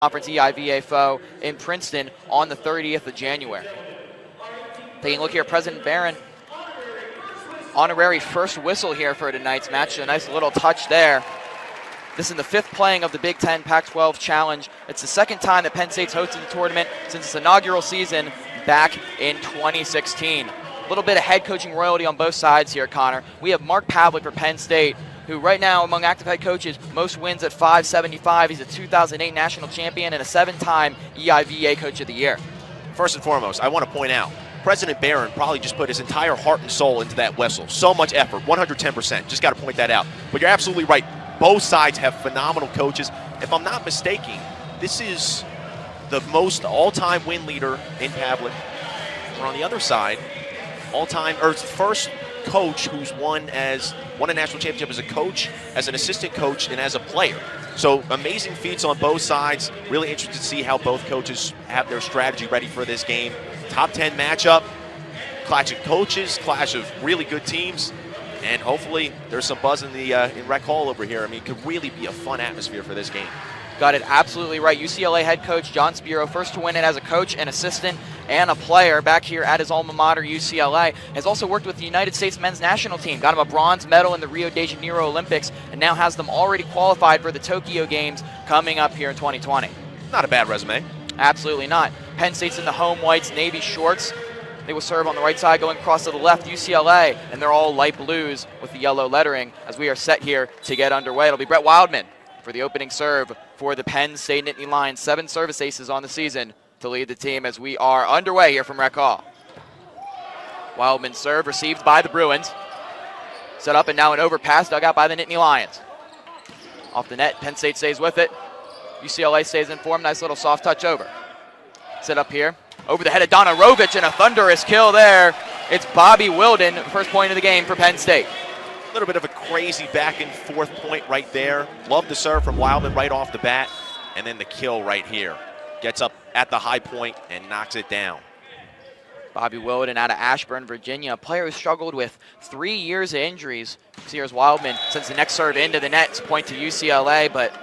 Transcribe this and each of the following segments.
Conference EIVA foe in Princeton on the 30th of January. Taking a look here, President Barron, honorary first whistle here for tonight's match. A nice little touch there. This is the fifth playing of the Big Ten Pac-12 Challenge. It's the second time that Penn State's hosted the tournament since its inaugural season back in 2016. A little bit of head coaching royalty on both sides here, Connor. We have Mark Pavlik for Penn State, who right now among active head coaches, most wins at 575. He's a 2008 national champion and a 7-time EIVA Coach of the Year. First and foremost, I want to point out, President Barron probably just put his entire heart and soul into that whistle. So much effort, 110%. Just got to point that out. But you're absolutely right. Both sides have phenomenal coaches. If I'm not mistaken, this is the most all-time win leader in Pavlik. Or on the other side, all-time, or first coach who's won a national championship as a coach, as an assistant coach, and as a player. So amazing feats on both sides. Really interested to see how both coaches have their strategy ready for this game. Top 10 matchup, clash of coaches, clash of really good teams, and hopefully there's some buzz in the in Rec Hall over here. I mean, it could really be a fun atmosphere for this game. Got it absolutely right. UCLA head coach John Spiro, first to win it as a coach, an assistant, and a player back here at his alma mater, UCLA. Has also worked with the United States men's national team, got him a bronze medal in the Rio de Janeiro Olympics, and now has them already qualified for the Tokyo Games coming up here in 2020. Not a bad resume. Absolutely not. Penn State's in the home whites, navy shorts. They will serve on the right side, going across to the left, UCLA, and they're all light blues with the yellow lettering as we are set here to get underway. It'll be Brett Wildman for the opening serve for the Penn State Nittany Lions. 7 service aces on the season to lead the team as we are underway here from Rec Hall. Wildman's serve received by the Bruins. Set up and now an overpass dug out by the Nittany Lions. Off the net, Penn State stays with it. UCLA stays in form, nice little soft touch over. Set up here, over the head of Donarovich, and a thunderous kill there. It's Bobby Wilden, first point of the game for Penn State. A little bit of a crazy back and forth point right there. Love the serve from Wildman right off the bat. And then the kill right here. Gets up at the high point and knocks it down. Bobby Wilden out of Ashburn, Virginia, a player who struggled with 3 years of injuries. Here's Wildman sends the next serve into the net to point to UCLA, but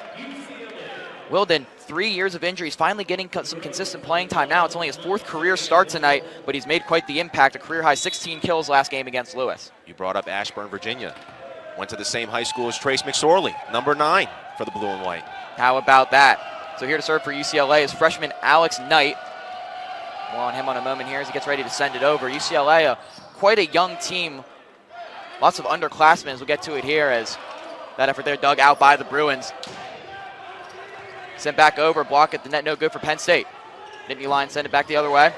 Wilden, 3 years of injuries, finally getting some consistent playing time now. It's only his 4th career start tonight, but he's made quite the impact. A career-high 16 kills last game against Lewis. You brought up Ashburn, Virginia. Went to the same high school as Trace McSorley, number 9 for the blue and white. How about that? So here to serve for UCLA is freshman Alex Knight. More on him on a moment here as he gets ready to send it over. UCLA, quite a young team. Lots of underclassmen as we'll get to it here as that effort there dug out by the Bruins. Sent back over, block at the net, no good for Penn State. Nittany Lions send it back the other way.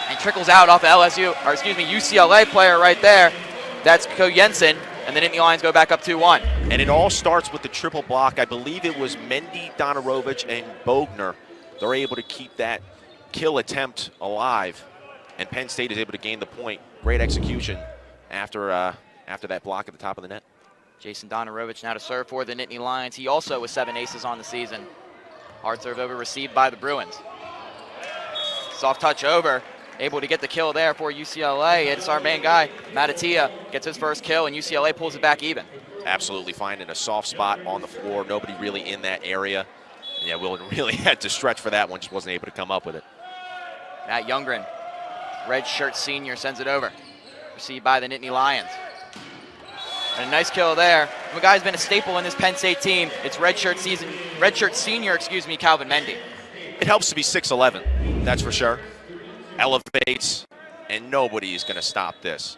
And trickles out off the UCLA player right there. That's Ko Jensen, and the Nittany Lions go back up 2-1. And it all starts with the triple block. I believe it was Mendy, Donarovich, and Bogner. They're able to keep that kill attempt alive, and Penn State is able to gain the point. Great execution after that block at the top of the net. Jason Donarovich now to serve for the Nittany Lions. He also with 7 aces on the season. Hard serve over received by the Bruins. Soft touch over. Able to get the kill there for UCLA. It's our main guy, Matatia, gets his first kill, and UCLA pulls it back even. Absolutely finding a soft spot on the floor. Nobody really in that area. And yeah, Wilden really had to stretch for that one. Just wasn't able to come up with it. Matt Youngren, red shirt senior, sends it over. Received by the Nittany Lions. And a nice kill there. The guy's been a staple in this Penn State team. It's red shirt senior, Calvin Mendy. It helps to be 6'11", that's for sure. Elevates, and nobody is going to stop this.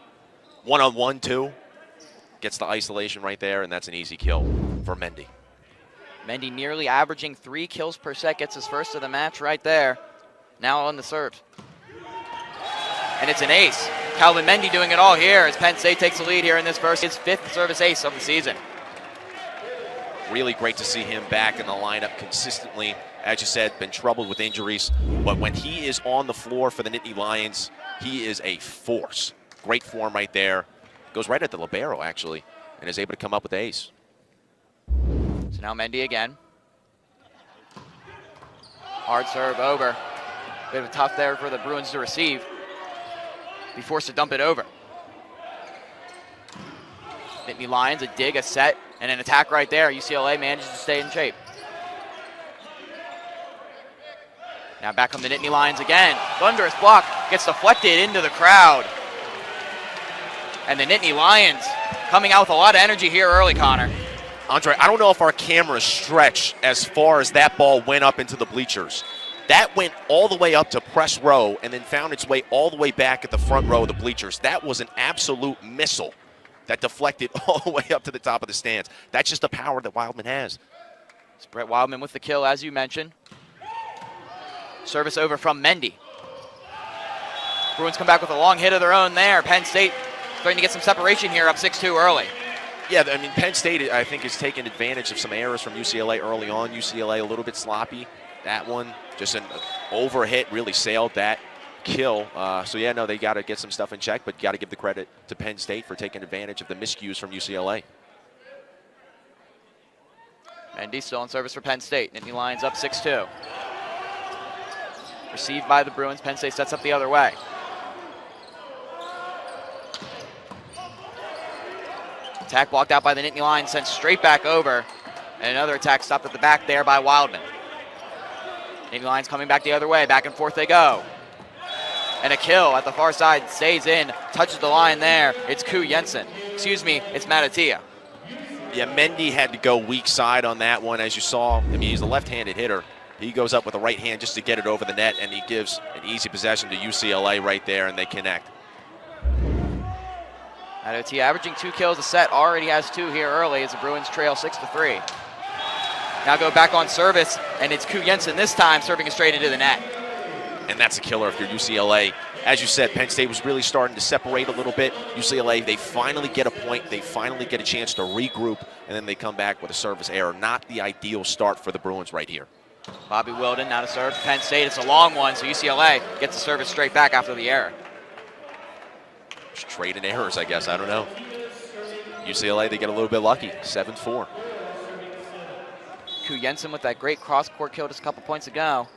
1-on-1, too. Gets the isolation right there, and that's an easy kill for Mendy. Mendy nearly averaging 3 kills per set, gets his first of the match right there. Now on the serve. And it's an ace. Calvin Mendy doing it all here as Penn State takes the lead here in this first, his 5th service ace of the season. Really great to see him back in the lineup consistently. As you said, been troubled with injuries, but when he is on the floor for the Nittany Lions, he is a force. Great form right there. Goes right at the libero, actually, and is able to come up with the ace. So now Mendy again. Hard serve over. Bit of a tough there for the Bruins to receive. Be forced to dump it over. Nittany Lions, a dig, a set, and an attack right there. UCLA manages to stay in shape. Now back come the Nittany Lions again. Thunderous block gets deflected into the crowd. And the Nittany Lions coming out with a lot of energy here early, Connor. Andre, I don't know if our cameras stretch as far as that ball went up into the bleachers. That went all the way up to press row and then found its way all the way back at the front row of the bleachers. That was an absolute missile that deflected all the way up to the top of the stands. That's just the power that Wildman has. It's Brett Wildman with the kill, as you mentioned. Service over from Mendy. Bruins come back with a long hit of their own there. Penn State starting to get some separation here, up 6-2 early. Yeah, I mean, Penn State, I think, has taken advantage of some errors from UCLA early on. UCLA a little bit sloppy. That one, just an overhit, really sailed that kill. So, yeah, no, they got to get some stuff in check, but got to give the credit to Penn State for taking advantage of the miscues from UCLA. Mendy still in service for Penn State. Nittany Lions up 6-2. Received by the Bruins. Penn State sets up the other way. Attack blocked out by the Nittany Lions, sent straight back over. And another attack stopped at the back there by Wildman. Nittany Lions coming back the other way. Back and forth they go. And a kill at the far side, stays in, touches the line there. It's Ku Jensen. Excuse me, it's Matatia. Yeah, Mendy had to go weak side on that one, as you saw. I mean, he's a left-handed hitter. He goes up with the right hand just to get it over the net, and he gives an easy possession to UCLA right there, and they connect. Matatia averaging 2 kills a set, already has 2 here early as the Bruins trail 6-3. Now go back on service, and it's Ku Jensen this time serving it straight into the net. And that's a killer if you're UCLA. As you said, Penn State was really starting to separate a little bit. UCLA, they finally get a point. They finally get a chance to regroup, and then they come back with a service error. Not the ideal start for the Bruins right here. Bobby Wilden now to serve Penn State. It's a long one, so UCLA gets the service straight back after the error. Just trading errors, I guess. I don't know. UCLA, they get a little bit lucky. 7-4. Ku Jensen with that great cross-court kill just a couple points ago.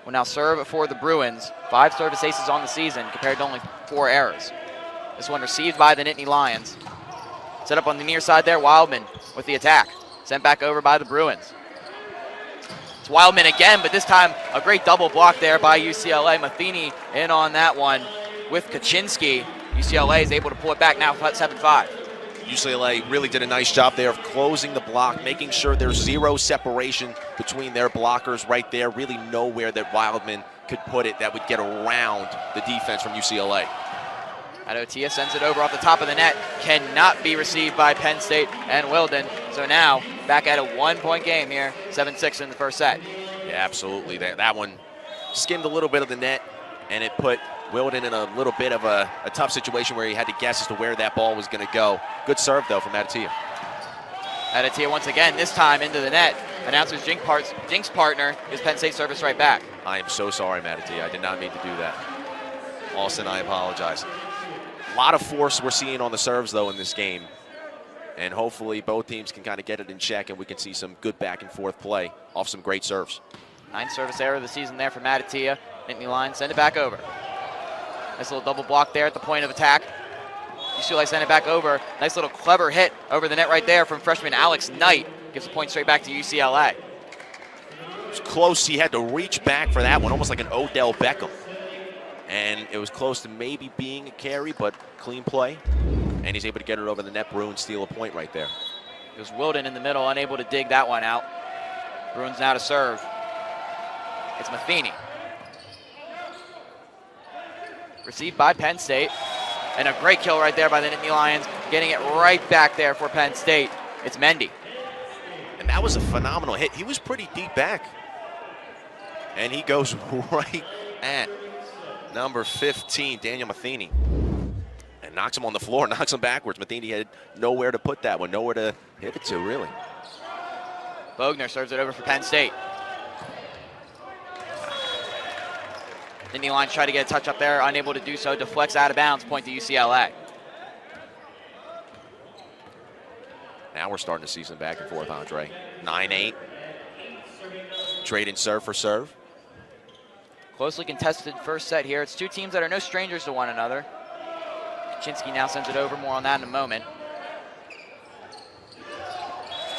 Will now serve for the Bruins. 5 service aces on the season compared to only 4 errors. This one received by the Nittany Lions. Set up on the near side there, Wildman with the attack. Sent back over by the Bruins. It's Wildman again, but this time a great double block there by UCLA. Matheny in on that one with Kaczynski. UCLA is able to pull it back now 7-5. UCLA really did a nice job there of closing the block, making sure there's 0 separation between their blockers right there. Really nowhere that Wildman could put it that would get around the defense from UCLA. Adotia sends it over off the top of the net. Cannot be received by Penn State and Wilden. So now back at a 1-point game here. 7-6 in the first set. Yeah, absolutely. That one skimmed a little bit of the net, and it put Wilden in a little bit of a tough situation where he had to guess as to where that ball was going to go. Good serve, though, from Adotia. Adotia once again, this time into the net. Announcer's jinx partner is Penn State service right back. I am so sorry, Matatia. I did not mean to do that. Austin, I apologize. A lot of force we're seeing on the serves, though, in this game. And hopefully both teams can kind of get it in check and we can see some good back-and-forth play off some great serves. 9th service error of the season there for Matatia. Nittany Lions send it back over. Nice little double block there at the point of attack. UCLA send it back over. Nice little clever hit over the net right there from freshman Alex Knight. Gives the point straight back to UCLA. It was close. He had to reach back for that one, almost like an Odell Beckham. And it was close to maybe being a carry, but clean play. And he's able to get it over the net. Bruins steal a point right there. It was Wilden in the middle, unable to dig that one out. Bruins now to serve. It's Matheny. Received by Penn State. And a great kill right there by the Nittany Lions. Getting it right back there for Penn State. It's Mendy. And that was a phenomenal hit. He was pretty deep back. And he goes right at number 15, Daniel Matheny. And knocks him on the floor, knocks him backwards. Matheny had nowhere to put that one, nowhere to hit it to, really. Bogner serves it over for Penn State. Nittany Lions try to get a touch up there, unable to do so. Deflects out of bounds, point to UCLA. Now we're starting to see some back and forth, Andre. 9-8. Trading serve for serve. Closely contested first set here. It's 2 teams that are no strangers to one another. Kaczynski now sends it over. More on that in a moment.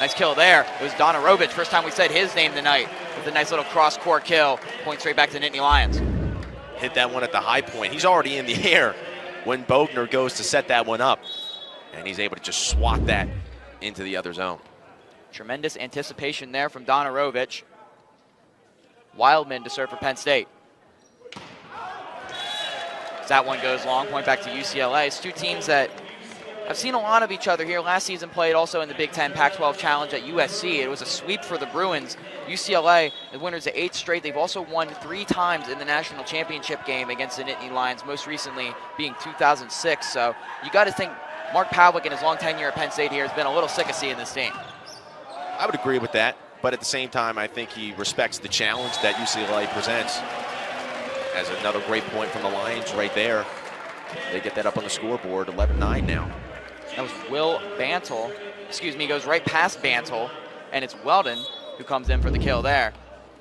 Nice kill there. It was Donarovich. First time we said his name tonight. with a nice little cross-court kill. Point straight back to the Nittany Lions. Hit that one at the high point. He's already in the air when Bogner goes to set that one up. And he's able to just swat that into the other zone. Tremendous anticipation there from Donarovich. Wildman to serve for Penn State. As that one goes long, point back to UCLA. It's two teams that have seen a lot of each other here. Last season played also in the Big Ten Pac-12 Challenge at USC. It was a sweep for the Bruins. UCLA, the winners of 8 straight. They've also won 3 times in the national championship game against the Nittany Lions, most recently being 2006. So you got to think Mark Pavlik in his long tenure at Penn State here has been a little sick of seeing this team. I would agree with that, but at the same time, I think he respects the challenge that UCLA presents. As another great point from the Lions right there. They get that up on the scoreboard, 11-9 now. That was Will Bantle. Goes right past Bantle, and it's Weldon who comes in for the kill there.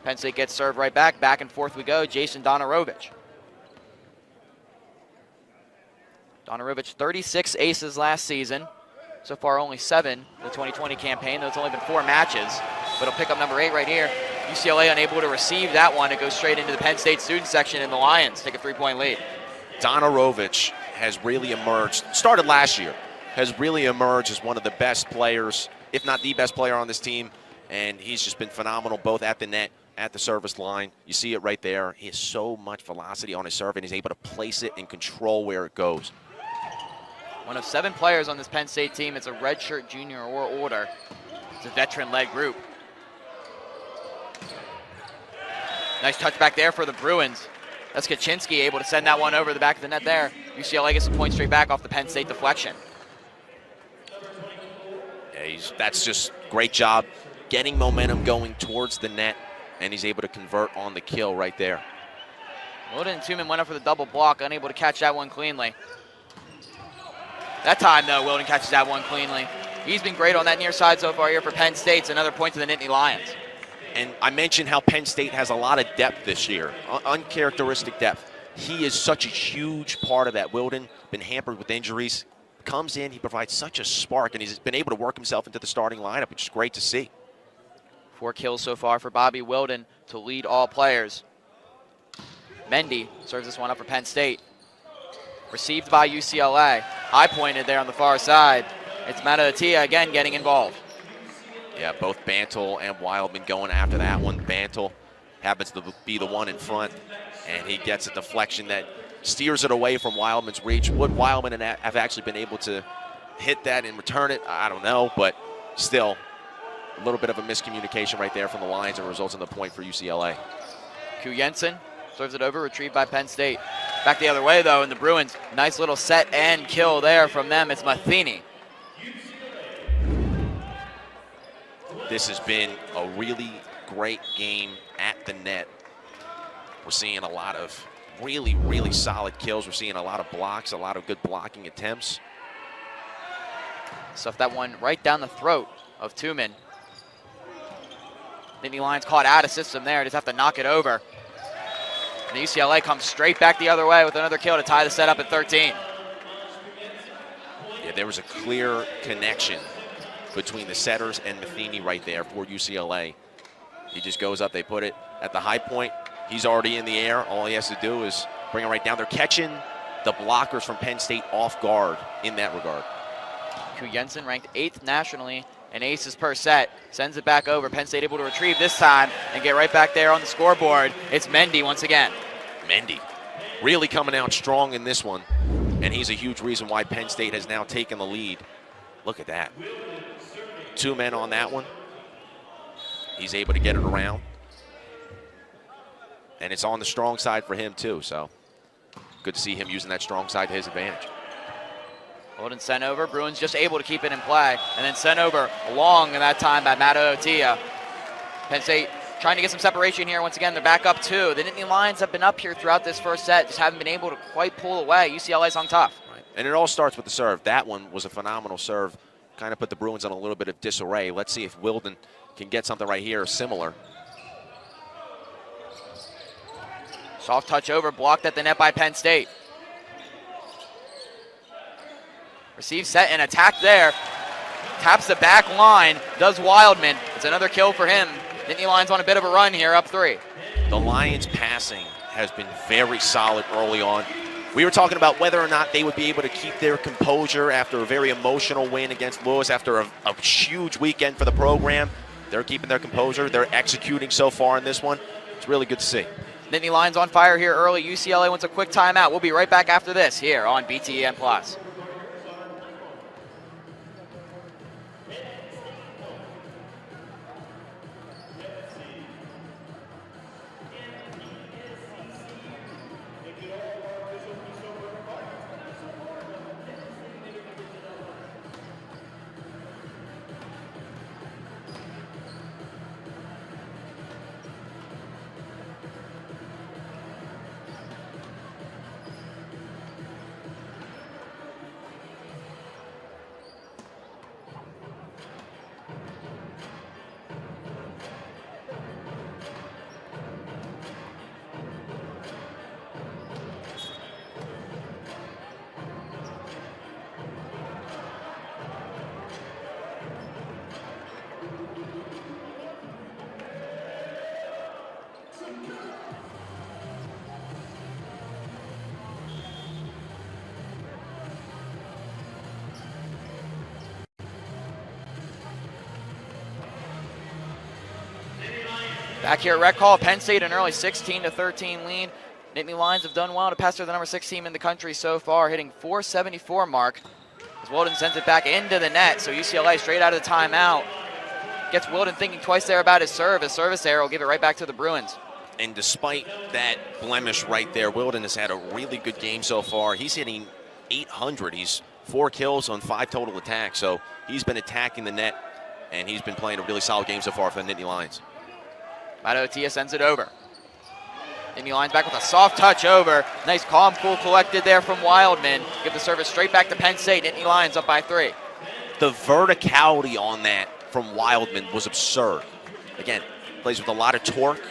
Penn State gets served right back. Back and forth we go. Jason Donarovich. Donarovich, 36 aces last season. So far only 7 in the 2020 campaign, though it's only been 4 matches. But he'll pick up number 8 right here. UCLA unable to receive that one. It goes straight into the Penn State student section, and the Lions take a 3-point lead. Donarovich has really emerged, started last year, has really emerged as one of the best players, if not the best player on this team. And he's just been phenomenal both at the net, at the service line. You see it right there. He has so much velocity on his serve, and he's able to place it and control where it goes. One of 7 players on this Penn State team. It's a redshirt junior or older. It's a veteran-led group. Nice touch back there for the Bruins. That's Kaczynski able to send that one over the back of the net there. UCLA gets a point straight back off the Penn State deflection. Yeah, that's just great job getting momentum going towards the net, and he's able to convert on the kill right there. Wilden and Tuman went up for the double block, unable to catch that one cleanly. That time, though, Wilden catches that one cleanly. He's been great on that near side so far here for Penn State. It's another point to the Nittany Lions. And I mentioned how Penn State has a lot of depth this year, uncharacteristic depth. He is such a huge part of that. Wilden, been hampered with injuries, comes in, he provides such a spark, and he's been able to work himself into the starting lineup, which is great to see. 4 kills so far for Bobby Wilden to lead all players. Mendy serves this one up for Penn State. Received by UCLA. High pointed there on the far side. It's Mataatia again getting involved. Yeah, both Bantle and Wildman going after that one. Bantle happens to be the one in front, and he gets a deflection that steers it away from Wildman's reach. Would Wildman have actually been able to hit that and return it? I don't know, but still a little bit of a miscommunication right there from the Lions, and results in the point for UCLA. Ku Jensen serves it over, retrieved by Penn State. Back the other way, though, and the Bruins, nice little set and kill there from them. It's Matheny. This has been a really great game at the net. We're seeing a lot of really, really solid kills. We're seeing a lot of blocks, a lot of good blocking attempts. Stuffed that one right down the throat of Tuman. Nittany Lions caught out of system there. Just have to knock it over. And the UCLA comes straight back the other way with another kill to tie the set up at 13. Yeah, there was a clear connection between the setters and Matheny right there for UCLA. He just goes up, they put it at the high point. He's already in the air. All he has to do is bring it right down. They're catching the blockers from Penn State off guard in that regard. Ku Jensen ranked 8th nationally in aces per set. Sends it back over. Penn State able to retrieve this time and get right back there on the scoreboard. It's Mendy once again. Mendy really coming out strong in this one. And he's a huge reason why Penn State has now taken the lead. Look at that. 2 men on that one. He's able to get it around. And it's on the strong side for him too, so good to see him using that strong side to his advantage. Holden sent over. Bruins just able to keep it in play. And then sent over long in that time by Mataatia. Penn State trying to get some separation here. Once again, they're back up 2. The Nittany Lions have been up here throughout this first set, just haven't been able to quite pull away. UCLA's hung tough. Right. And it all starts with the serve. That one was a phenomenal serve. Kind of put the Bruins on a little bit of disarray. Let's see if Wilden can get something right here similar. Soft touch over, blocked at the net by Penn State. Receive, set, and attack there. Taps the back line, does Wildman. It's another kill for him. Nittany Lions on a bit of a run here, up 3. The Lions passing has been very solid early on. We were talking about whether or not they would be able to keep their composure after a very emotional win against Lewis, after a huge weekend for the program. They're keeping their composure. They're executing so far in this one. It's really good to see. Nittany Lions on fire here early. UCLA wants a quick timeout. We'll be right back after this here on BTN Plus. Back here at Rec Hall, Penn State an early 16-13 lead. Nittany Lions have done well to pass through the number 6 team in the country so far, hitting 474 mark. As Wilden sends it back into the net, so UCLA straight out of the timeout. Gets Wilden thinking twice there about his serve. His service error will give it right back to the Bruins. And despite that blemish right there, Wilden has had a really good game so far. He's hitting .800. He's 4 kills on 5 total attacks, so he's been attacking the net, and he's been playing a really solid game so far for the Nittany Lions. Matt sends it over. Nittany Lions back with a soft touch over. Nice calm, cool, collected there from Wildman. Give the service straight back to Penn State. Nittany Lions up by 3. The verticality on that from Wildman was absurd. Again, plays with a lot of torque,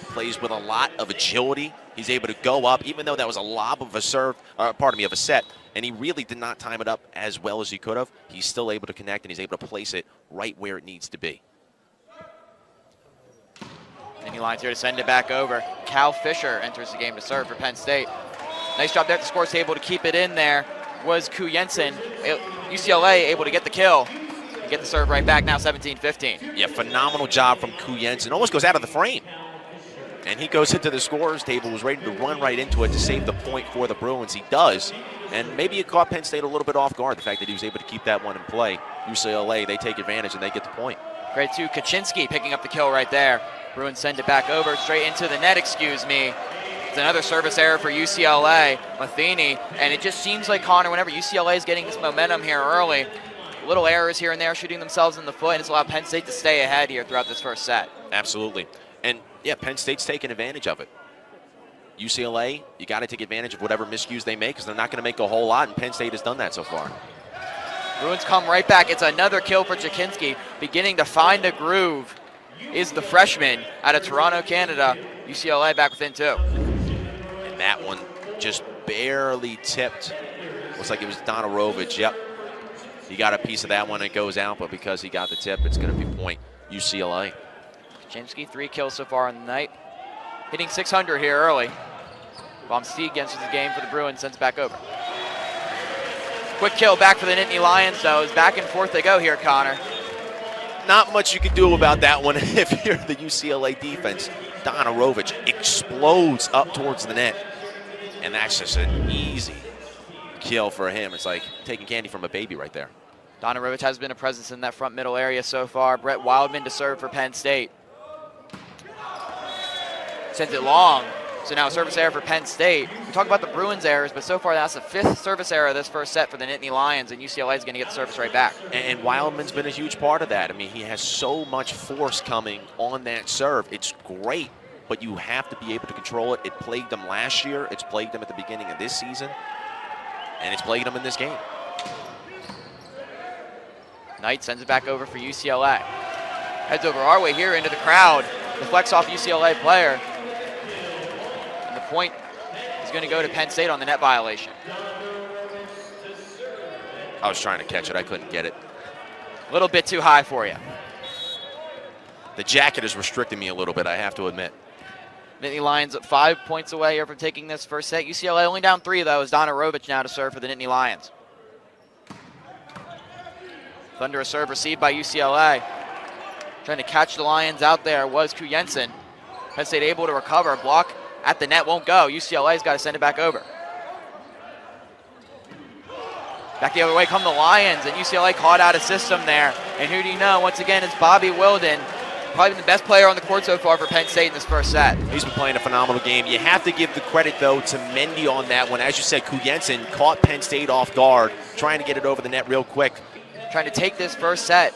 plays with a lot of agility. He's able to go up, even though that was a lob of a serve, of a set, and he really did not time it up as well as he could have. He's still able to connect, and he's able to place it right where it needs to be. Nittany Lions here to send it back over. Cal Fisher enters the game to serve for Penn State. Nice job there at the scores table to keep it in there was Ku Jensen. UCLA able to get the kill and get the serve right back, now 17-15. Yeah, phenomenal job from Ku Jensen. Almost goes out of the frame. And he goes into the scorers table, was ready to run right into it to save the point for the Bruins. He does. And maybe it caught Penn State a little bit off guard, the fact that he was able to keep that one in play. UCLA, they take advantage and they get the point. Great too, Kaczynski picking up the kill right there. Bruins send it back over, straight into the net, excuse me. It's another service error for UCLA, Matheny, and it just seems like, Connor, whenever UCLA is getting this momentum here early, little errors here and there shooting themselves in the foot, and it's allowed Penn State to stay ahead here throughout this first set. Absolutely. And yeah, Penn State's taking advantage of it. UCLA, you got to take advantage of whatever miscues they make because they're not going to make a whole lot, and Penn State has done that so far. Bruins come right back. It's another kill for Kaczynski, beginning to find a groove. Is the freshman out of Toronto, Canada. UCLA back within 2. And that one just barely tipped. Looks like it was Donarovich. Yep. He got a piece of that one. It goes out, but because he got the tip, it's going to be point UCLA. Kaczynski, 3 kills so far in the night. Hitting 600 here early. Vom Stieg enters the game for the Bruins, sends back over. Quick kill back for the Nittany Lions, though. As back and forth they go here, Connor. Not much you can do about that one if you're the UCLA defense. Donarovich explodes up towards the net. And that's just an easy kill for him. It's like taking candy from a baby right there. Donarovich has been a presence in that front middle area so far. Brett Wildman to serve for Penn State. Sent it long. So now a service error for Penn State. We talk about the Bruins errors, but so far that's the 5th service error this first set for the Nittany Lions, and UCLA is going to get the service right back. And Wildman's been a huge part of that. I mean, he has so much force coming on that serve. It's great, but you have to be able to control it. It plagued them last year. It's plagued them at the beginning of this season, and it's plagued them in this game. Knight sends it back over for UCLA. Heads over our way here into the crowd. Deflects off UCLA player. Point is going to go to Penn State on the net violation. I was trying to catch it. I couldn't get it. A little bit too high for you. The jacket is restricting me a little bit, I have to admit. Nittany Lions 5 points away here from taking this first set. UCLA only down 3, though, as Donna Rovich now to serve for the Nittany Lions. Thunderous serve received by UCLA. Trying to catch the Lions out there was Kuyensen. Penn State able to recover. Block at the net won't go. UCLA's got to send it back over. Back the other way come the Lions, and UCLA caught out of system there. And who do you know? Once again, it's Bobby Wilden. Probably the best player on the court so far for Penn State in this first set. He's been playing a phenomenal game. You have to give the credit, though, to Mendy on that one. As you said, Kuyensen caught Penn State off guard, trying to get it over the net real quick. Trying to take this first set.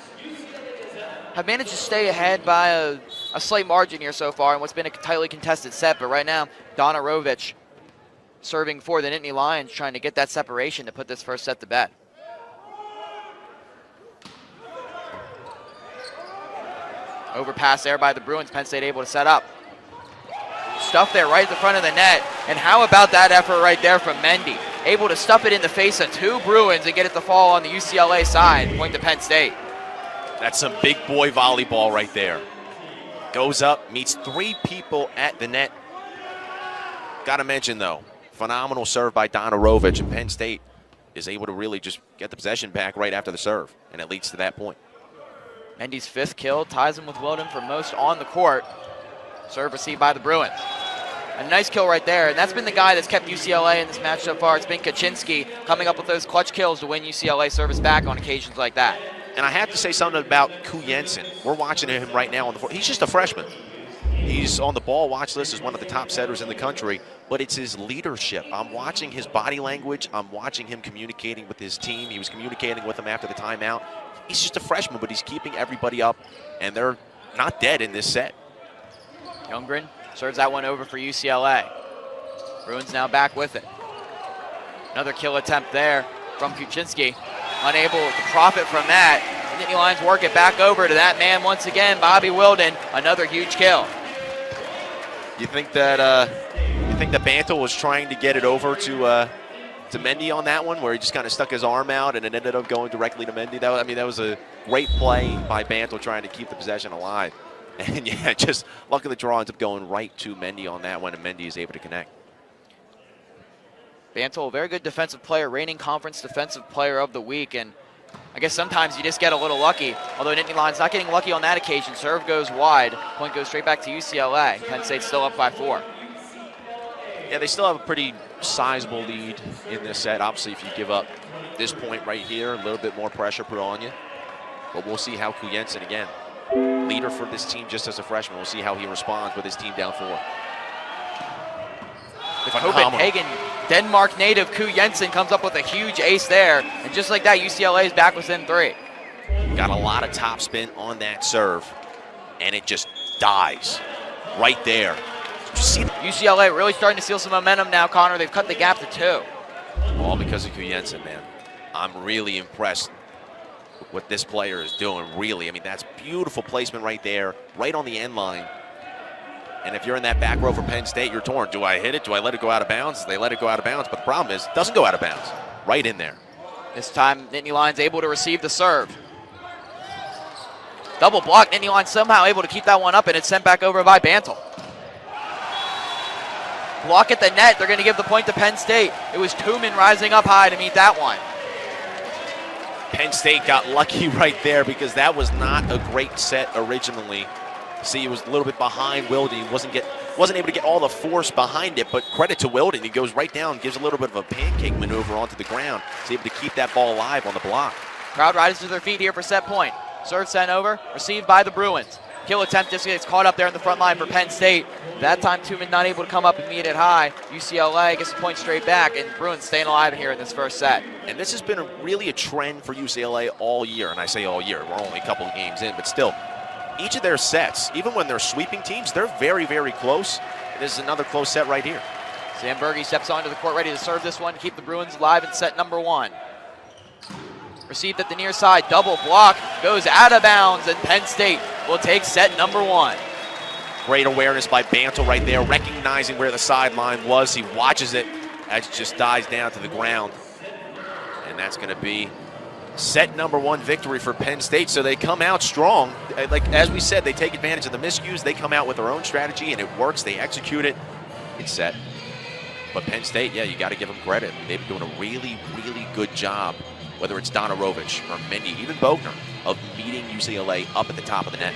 Have managed to stay ahead by a slight margin here so far in what's been a tightly contested set. But right now, Donna Rovich serving for the Nittany Lions, trying to get that separation to put this first set to bed. Overpass there by the Bruins. Penn State able to set up. Stuff there right at the front of the net. And how about that effort right there from Mendy? Able to stuff it in the face of 2 Bruins and get it to fall on the UCLA side. Point to Penn State. That's some big boy volleyball right there. Goes up, meets 3 people at the net. Got to mention, though, phenomenal serve by Donna Rovich, and Penn State is able to really just get the possession back right after the serve, and it leads to that point. Mendy's 5th kill ties him with Wilden for most on the court. Serve received by the Bruins. A nice kill right there, and that's been the guy that's kept UCLA in this match so far. It's been Kaczynski coming up with those clutch kills to win UCLA service back on occasions like that. And I have to say something about Kuyensen. We're watching him right now on the floor. He's just a freshman. He's on the ball watch list as one of the top setters in the country, but it's his leadership. I'm watching his body language. I'm watching him communicating with his team. He was communicating with them after the timeout. He's just a freshman, but he's keeping everybody up, and they're not dead in this set. Youngren serves that one over for UCLA. Bruins now back with it. Another kill attempt there from Kuczynski. Unable to profit from that. The Nittany Lions work it back over to that man once again, Bobby Wilden. Another huge kill. You think that Bantle was trying to get it over to Mendy on that one, where he just kind of stuck his arm out and it ended up going directly to Mendy? That was a great play by Bantle trying to keep the possession alive. And yeah, just luck of the draw ends up going right to Mendy on that one, and Mendy is able to connect. Bantle, a very good defensive player, reigning conference defensive player of the week, and I guess sometimes you just get a little lucky. Although Nittany Lions not getting lucky on that occasion. Serve goes wide. Point goes straight back to UCLA. Penn State's still up by 4. Yeah, they still have a pretty sizable lead in this set. Obviously, if you give up this point right here, a little bit more pressure put on you. But we'll see how Kuyensen, again, leader for this team just as a freshman. We'll see how he responds with his team down 4. Copenhagen, Denmark native Kuyensen comes up with a huge ace there. And just like that, UCLA is back within 3. Got a lot of top-spin on that serve, and it just dies right there. Did you see that? UCLA really starting to steal some momentum now, Connor. They've cut the gap to 2. All because of Kuyensen, man. I'm really impressed with what this player is doing, really. I mean, that's beautiful placement right there, right on the end line. And if you're in that back row for Penn State, you're torn. Do I hit it? Do I let it go out of bounds? They let it go out of bounds, but the problem is it doesn't go out of bounds. Right in there. This time, Nittany Lions able to receive the serve. Double block. Nittany Lions somehow able to keep that one up, and it's sent back over by Bantle. Block at the net. They're going to give the point to Penn State. It was Tumen rising up high to meet that one. Penn State got lucky right there because that was not a great set originally. See, he was a little bit behind Wilden. He wasn't able to get all the force behind it, but credit to Wilden. He goes right down, gives a little bit of a pancake maneuver onto the ground. He's able to keep that ball alive on the block. Crowd rises to their feet here for set point. Serve sent over, received by the Bruins. Kill attempt just gets caught up there in the front line for Penn State. That time, Tumen not able to come up and meet it high. UCLA gets the point straight back, and Bruins staying alive here in this first set. And this has been really a trend for UCLA all year, and I say all year. We're only a couple of games in, but still. Each of their sets, even when they're sweeping teams, they're very, very close. This is another close set right here. Zambergi steps onto the court ready to serve this one, keep the Bruins alive in set number 1. Received at the near side, double block, goes out of bounds, and Penn State will take set number 1. Great awareness by Bantle right there, recognizing where the sideline was. He watches it as it just dies down to the ground. And that's going to be set number 1 victory for Penn State. So they come out strong. Like as we said, they take advantage of the miscues. They come out with their own strategy, and it works. They execute it. It's set. But Penn State, yeah, you got to give them credit. They've been doing a really, really good job, whether it's Donarovich or Mendy, even Bogner, of meeting UCLA up at the top of the net.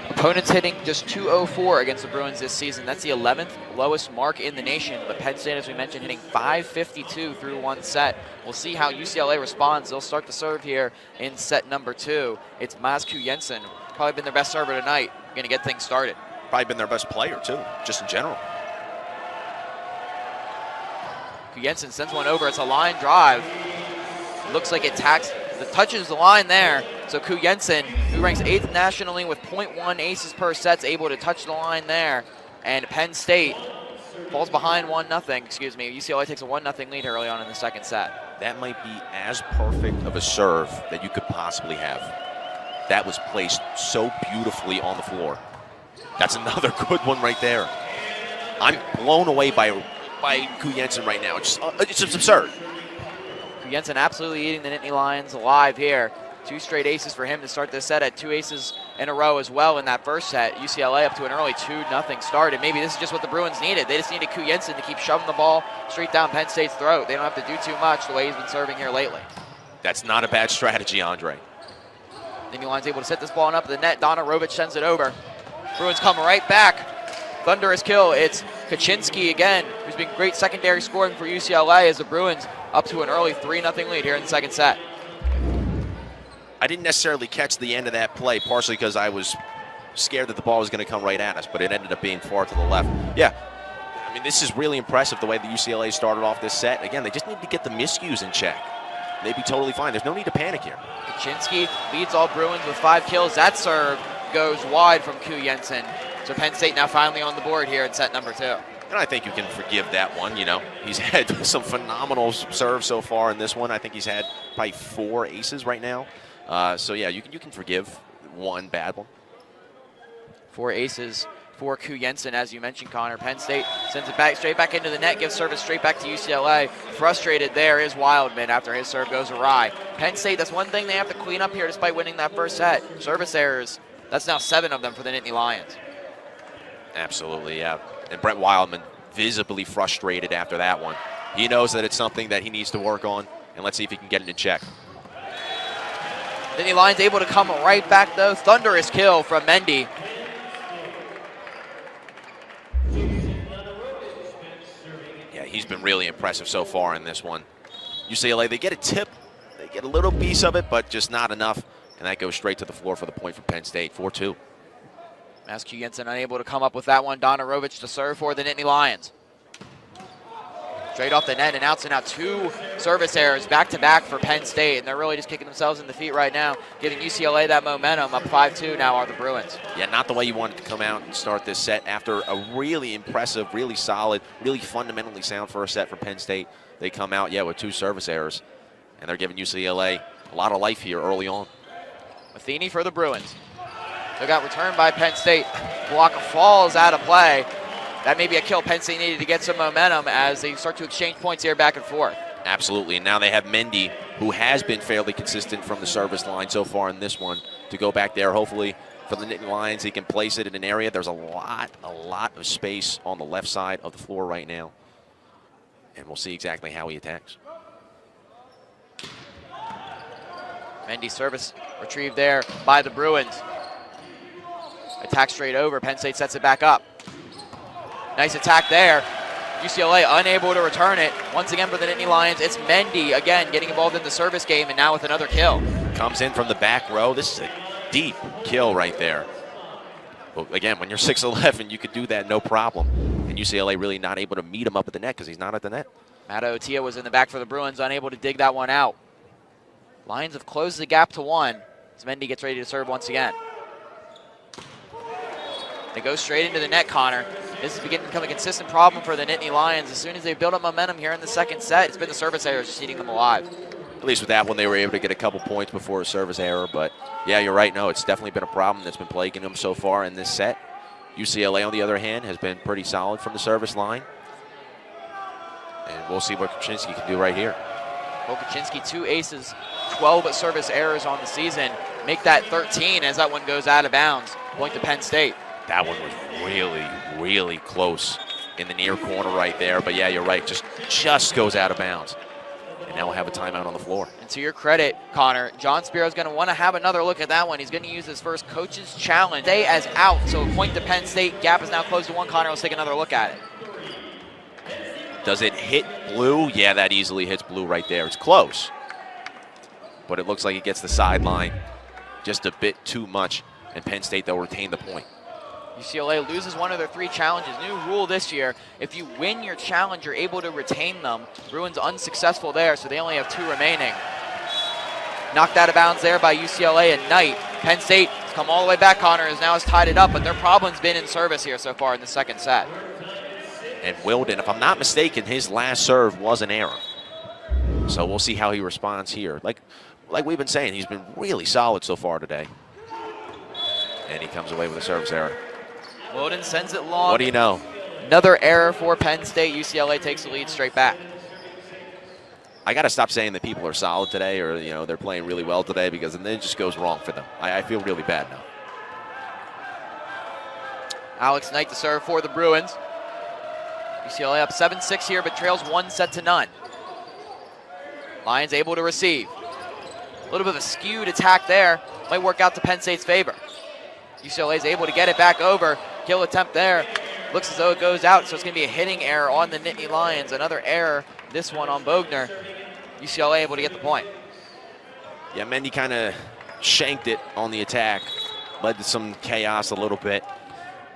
Opponents hitting just .204 against the Bruins this season. That's the 11th lowest mark in the nation. But Penn State, as we mentioned, hitting .552 through one set. We'll see how UCLA responds. They'll start the serve here in set number 2. It's Mazku Jensen, probably been their best server tonight, going to get things started. Probably been their best player, too, just in general. Jensen sends one over. It's a line drive. Looks like it touches the line there. So Ku Jensen, who ranks 8th nationally with .1 aces per set, is able to touch the line there. And Penn State falls behind 1-0. Excuse me. UCLA takes a 1-0 lead early on in the second set. That might be as perfect of a serve that you could possibly have. That was placed so beautifully on the floor. That's another good one right there. I'm blown away by Ku Jensen right now. It's just absurd. Ku Jensen absolutely eating the Nittany Lions alive here. 2 straight aces for him to start this set. Had 2 aces in a row as well in that first set. UCLA up to an early 2-0 start, and maybe this is just what the Bruins needed. They just needed Ku Jensen to keep shoving the ball straight down Penn State's throat. They don't have to do too much the way he's been serving here lately. That's not a bad strategy, Andre. Nittany Lions able to set this ball up the net. Donarovich sends it over. Bruins come right back. Thunderous kill. It's Kaczynski again, who's been great secondary scoring for UCLA as the Bruins up to an early 3-0 lead here in the second set. I didn't necessarily catch the end of that play, partially because I was scared that the ball was going to come right at us, but it ended up being far to the left. Yeah, I mean, this is really impressive the way the UCLA started off this set. Again, they just need to get the miscues in check. They'd be totally fine. There's no need to panic here. Kaczynski leads all Bruins with 5 kills. That serve goes wide from Ku Jensen. So Penn State now finally on the board here in set number 2. And I think you can forgive that one. You know, he's had some phenomenal serves so far in this one. I think he's had probably 4 aces right now. So yeah, you can forgive one bad one. 4 aces for Ku Jensen, as you mentioned, Connor. Penn State sends it back straight back into the net, gives service straight back to UCLA. Frustrated there is Wildman after his serve goes awry. Penn State, that's one thing they have to clean up here despite winning that first set. Service errors. That's now 7 of them for the Nittany Lions. Absolutely, yeah. And Brett Wildman visibly frustrated after that one. He knows that it's something that he needs to work on, and let's see if he can get it in check. Nittany Lions able to come right back, though. Thunderous kill from Mendy. Yeah, he's been really impressive so far in this one. UCLA, they get a tip. They get a little piece of it, but just not enough. And that goes straight to the floor for the point for Penn State, 4-2. Mazku Jensen unable to come up with that one. Donarovich to serve for the Nittany Lions. Straight off the net and out, so now 2 service errors back-to-back for Penn State, and they're really just kicking themselves in the feet right now, giving UCLA that momentum. Up 5-2 now are the Bruins. Yeah, not the way you wanted to come out and start this set after a really impressive, really solid, really fundamentally sound first set for Penn State. They come out, yeah, with 2 service errors, and they're giving UCLA a lot of life here early on. Matheny for the Bruins. They got returned by Penn State. Block falls out of play. That may be a kill Penn State needed to get some momentum as they start to exchange points here back and forth. Absolutely, and now they have Mendy, who has been fairly consistent from the service line so far in this one, to go back there. Hopefully for the Nittany Lions, he can place it in an area. There's a lot of space on the left side of the floor right now, and we'll see exactly how he attacks. Mendy service retrieved there by the Bruins. Attack straight over. Penn State sets it back up. Nice attack there. UCLA unable to return it. Once again for the Nittany Lions, it's Mendy again getting involved in the service game, and now with another kill. Comes in from the back row. This is a deep kill right there. Well, again, when you're 6'11", you could do that no problem. And UCLA really not able to meet him up at the net because he's not at the net. Matt Otia was in the back for the Bruins, unable to dig that one out. Lions have closed the gap to 1 as Mendy gets ready to serve once again. They go straight into the net, Connor. This is beginning to become a consistent problem for the Nittany Lions. As soon as they build up momentum here in the second set, it's been the service errors just eating them alive. At least with that one, they were able to get a couple points before a service error. But, yeah, you're right. No, it's definitely been a problem that's been plaguing them so far in this set. UCLA, on the other hand, has been pretty solid from the service line. And we'll see what Kaczynski can do right here. Volkaczynski, 2 aces, 12 service errors on the season. Make that 13 as that one goes out of bounds. Point to Penn State. That one was really, really close in the near corner right there. But yeah, you're right. Just goes out of bounds. And now we'll have a timeout on the floor. And to your credit, Connor, John Spiro's going to want to have another look at that one. He's going to use his first coach's challenge. Stay as out, so point to Penn State. Gap is now closed to 1. Connor, let's take another look at it. Does it hit blue? Yeah, that easily hits blue right there. It's close. But it looks like it gets the sideline just a bit too much. And Penn State, they'll retain the point. UCLA loses one of their 3 challenges. New rule this year, if you win your challenge, you're able to retain them. Bruins unsuccessful there, so they only have 2 remaining. Knocked out of bounds there by UCLA and Knight. Penn State has come all the way back, Connor, has tied it up, but their problem's been in service here so far in the second set. And Wilden, if I'm not mistaken, his last serve was an error. So we'll see how he responds here. Like we've been saying, he's been really solid so far today. And he comes away with a service error. Wilden sends it long. What do you know? Another error for Penn State. UCLA takes the lead straight back. I got to stop saying that people are solid today or, they're playing really well today because then it just goes wrong for them. I feel really bad now. Alex Knight to serve for the Bruins. UCLA up 7-6 here, but trails 1-0. Lions able to receive. A little bit of a skewed attack there. Might work out to Penn State's favor. UCLA is able to get it back over. Kill attempt there. Looks as though it goes out, so it's going to be a hitting error on the Nittany Lions. Another error, this one on Bogner. UCLA able to get the point. Yeah, Mendy kind of shanked it on the attack. Led to some chaos a little bit.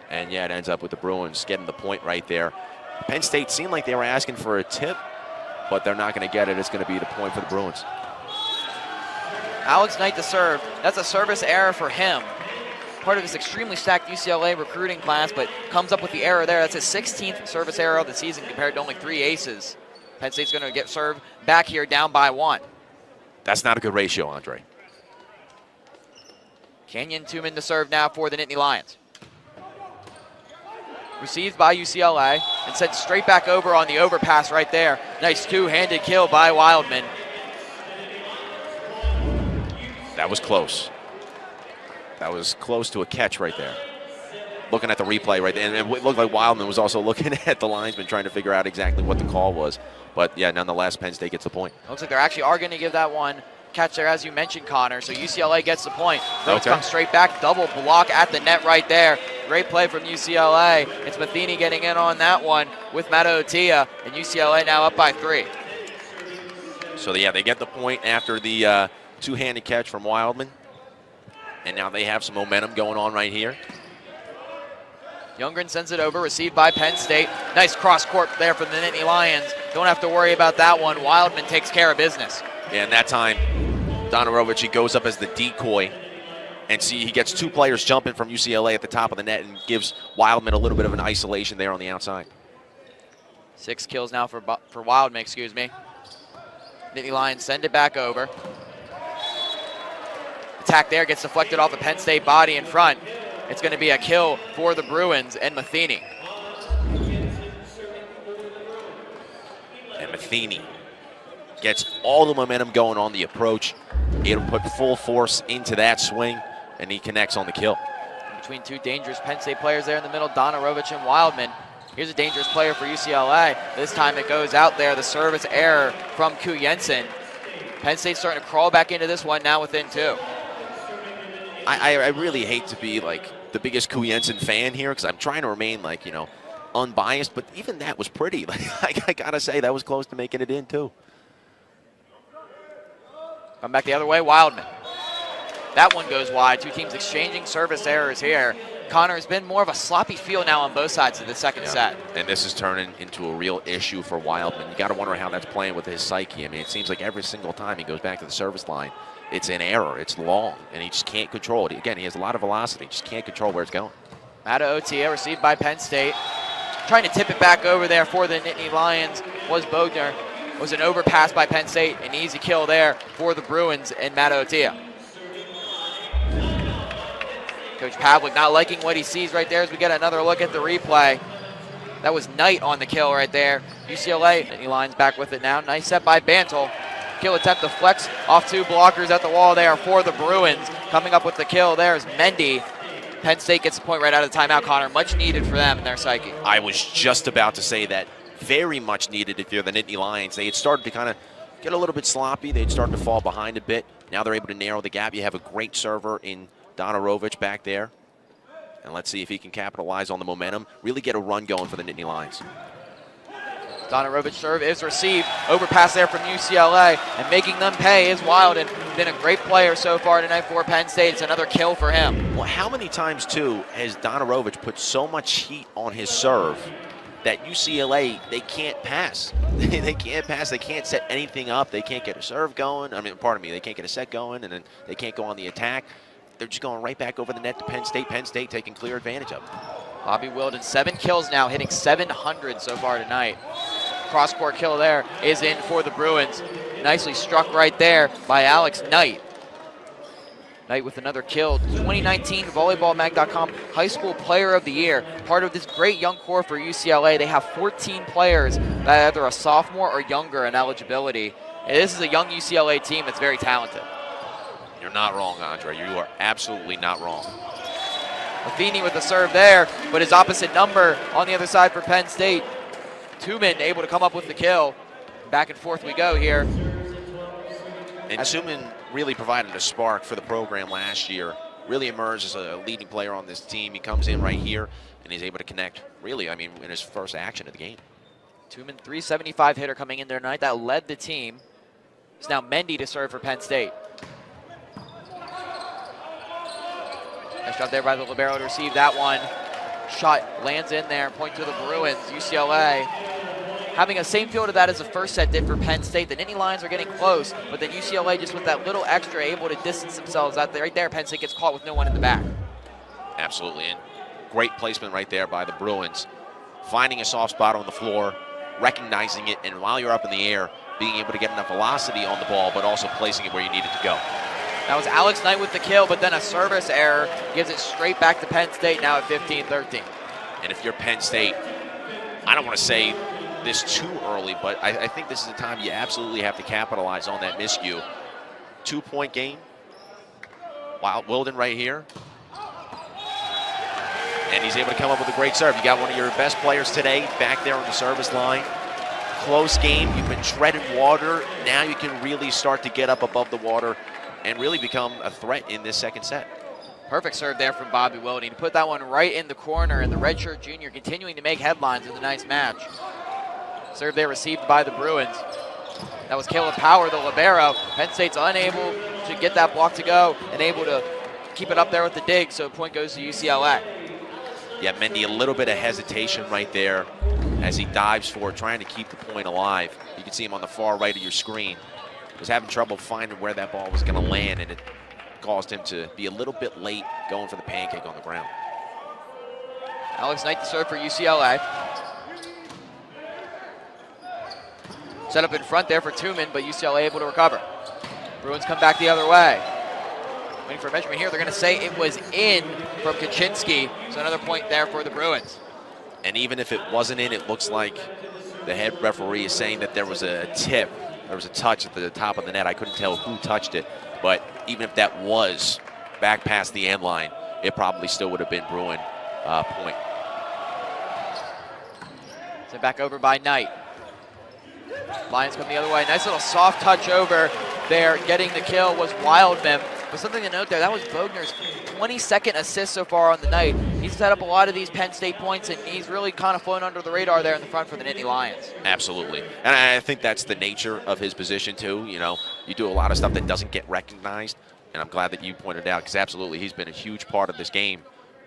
And yeah, it ends up with the Bruins getting the point right there. Penn State seemed like they were asking for a tip, but they're not going to get it. It's going to be the point for the Bruins. Alex Knight to serve. That's a service error for him. Part of his extremely stacked UCLA recruiting class, but comes up with the error there. That's his 16th service error of the season compared to only 3 aces. Penn State's going to get served back here down by 1. That's not a good ratio, Andre. Kenyon Tuman to serve now for the Nittany Lions. Received by UCLA and sent straight back over on the overpass right there. Nice 2-handed kill by Wildman. That was close. That was close to a catch right there. Looking at the replay right there, and it looked like Wildman was also looking at the linesman trying to figure out exactly what the call was. But yeah, nonetheless, Penn State gets the point. Looks like they actually are going to give that one catch there, as you mentioned, Connor. So UCLA gets the point. Those come straight back, double block at the net right there. Great play from UCLA. It's Matheny getting in on that one with Mata'utia, and UCLA now up by 3. So yeah, they get the point after the 2-handed catch from Wildman. And now they have some momentum going on right here. Youngren sends it over, received by Penn State. Nice cross court there from the Nittany Lions. Don't have to worry about that one. Wildman takes care of business. Yeah, and that time, Donarovich, he goes up as the decoy. And see, he gets 2 players jumping from UCLA at the top of the net and gives Wildman a little bit of an isolation there on the outside. 6 kills now for Wildman, excuse me. Nittany Lions send it back over. Attack there gets deflected off the Penn State body in front. It's going to be a kill for the Bruins and Matheny. And Matheny gets all the momentum going on the approach. It'll put full force into that swing, and he connects on the kill. Between 2 dangerous Penn State players there in the middle, Donarovich and Wildman. Here's a dangerous player for UCLA. This time it goes out there, the service error from Ku Jensen. Penn State's starting to crawl back into this one now within 2. I really hate to be like the biggest Ku Jensen fan here because I'm trying to remain like, unbiased, but even that was pretty. Like, I gotta say, that was close to making it in too. Come back the other way, Wildman. That one goes wide. 2 teams exchanging service errors here. Connor, has been more of a sloppy feel now on both sides of the second set. And this is turning into a real issue for Wildman. You got to wonder how that's playing with his psyche. I mean, it seems like every single time he goes back to the service line, it's an error. It's long, and he just can't control it. Again, he has a lot of velocity. Just can't control where it's going. Mata'utia received by Penn State. Trying to tip it back over there for the Nittany Lions was Bogner. It was an overpass by Penn State. An easy kill there for the Bruins and Mata'utia. Coach Pavlik not liking what he sees right there as we get another look at the replay. That was Knight on the kill right there. UCLA, Nittany Lions back with it now. Nice set by Bantle. Kill attempt to flex off 2 blockers at the wall there for the Bruins. Coming up with the kill there is Mendy. Penn State gets the point right out of the timeout, Connor. Much needed for them in their psyche. I was just about to say that. Very much needed if you're the Nittany Lions. They had started to kind of get a little bit sloppy. They'd started to fall behind a bit. Now they're able to narrow the gap. You have a great server in Donarovich back there. And let's see if he can capitalize on the momentum, really get a run going for the Nittany Lions. Donarovich serve is received. Overpass there from UCLA, and making them pay is Wilden. Been a great player so far tonight for Penn State. It's another kill for him. Well, how many times, too, has Donarovich put so much heat on his serve that UCLA, they can't pass. They can't pass. They can't set anything up. They can't get a serve going. I mean, pardon me, they can't get a set going, and then they can't go on the attack. They're just going right back over the net to Penn State. Penn State taking clear advantage of it. Bobby Wilden, 7 kills now, hitting 700 so far tonight. Cross-court kill there is in for the Bruins. Nicely struck right there by Alex Knight. Knight with another kill. 2019 VolleyballMag.com High School Player of the Year. Part of this great young core for UCLA. They have 14 players that are either a sophomore or younger in eligibility. And this is a young UCLA team that's very talented. You're not wrong, Andre. You are absolutely not wrong. Matheny with the serve there, but his opposite number on the other side for Penn State. Tuman able to come up with the kill. Back and forth we go here. And Tuman really provided a spark for the program last year. Really emerged as a leading player on this team. He comes in right here, and he's able to connect, really, I mean, in his first action of the game. Tuman, 375 hitter coming in there tonight. That led the team. It's now Mendy to serve for Penn State. Nice job there by the libero to receive that one. Shot lands in there, point to the Bruins. UCLA having a same feel to that as the first set did for Penn State. The Nittany Lions are getting close, but then UCLA just with that little extra able to distance themselves out there. Right there, Penn State gets caught with no one in the back. Absolutely, and great placement right there by the Bruins. Finding a soft spot on the floor, recognizing it, and while you're up in the air, being able to get enough velocity on the ball, but also placing it where you need it to go. That was Alex Knight with the kill, but then a service error gives it straight back to Penn State now at 15-13. And if you're Penn State, I don't want to say this too early, but I think this is the time you absolutely have to capitalize on that miscue. 2-point game. Wilden right here. And he's able to come up with a great serve. You got one of your best players today back there on the service line. Close game. You've been treading water. Now you can really start to get up above the water and really become a threat in this second set. Perfect serve there from Bobby Wilden. He put that one right in the corner, and the redshirt junior continuing to make headlines in the nice match. Serve there received by the Bruins. That was Caleb Power, the libero. Penn State's unable to get that block to go and able to keep it up there with the dig, so point goes to UCLA. Yeah, Mendy, a little bit of hesitation right there as he dives for it, trying to keep the point alive. You can see him on the far right of your screen. Was having trouble finding where that ball was going to land, and it caused him to be a little bit late going for the pancake on the ground. Alex Knight to serve for UCLA. Set up in front there for Tuman, but UCLA able to recover. Bruins come back the other way. Waiting for a measurement here. They're going to say it was in from Kaczynski. So another point there for the Bruins. And even if it wasn't in, it looks like the head referee is saying that there was a tip. There was a touch at the top of the net. I couldn't tell who touched it. But even if that was back past the end line, it probably still would have been Bruin point. Sent back over by Knight. Lions come the other way. Nice little soft touch over there. Getting the kill was Wildman. But something to note there, that was Bogner's 22nd assist so far on the night. He's set up a lot of these Penn State points, and he's really kind of flown under the radar there in the front for the Nittany Lions. Absolutely. And I think that's the nature of his position, too. You know, you do a lot of stuff that doesn't get recognized, and I'm glad that you pointed out, because absolutely he's been a huge part of this game.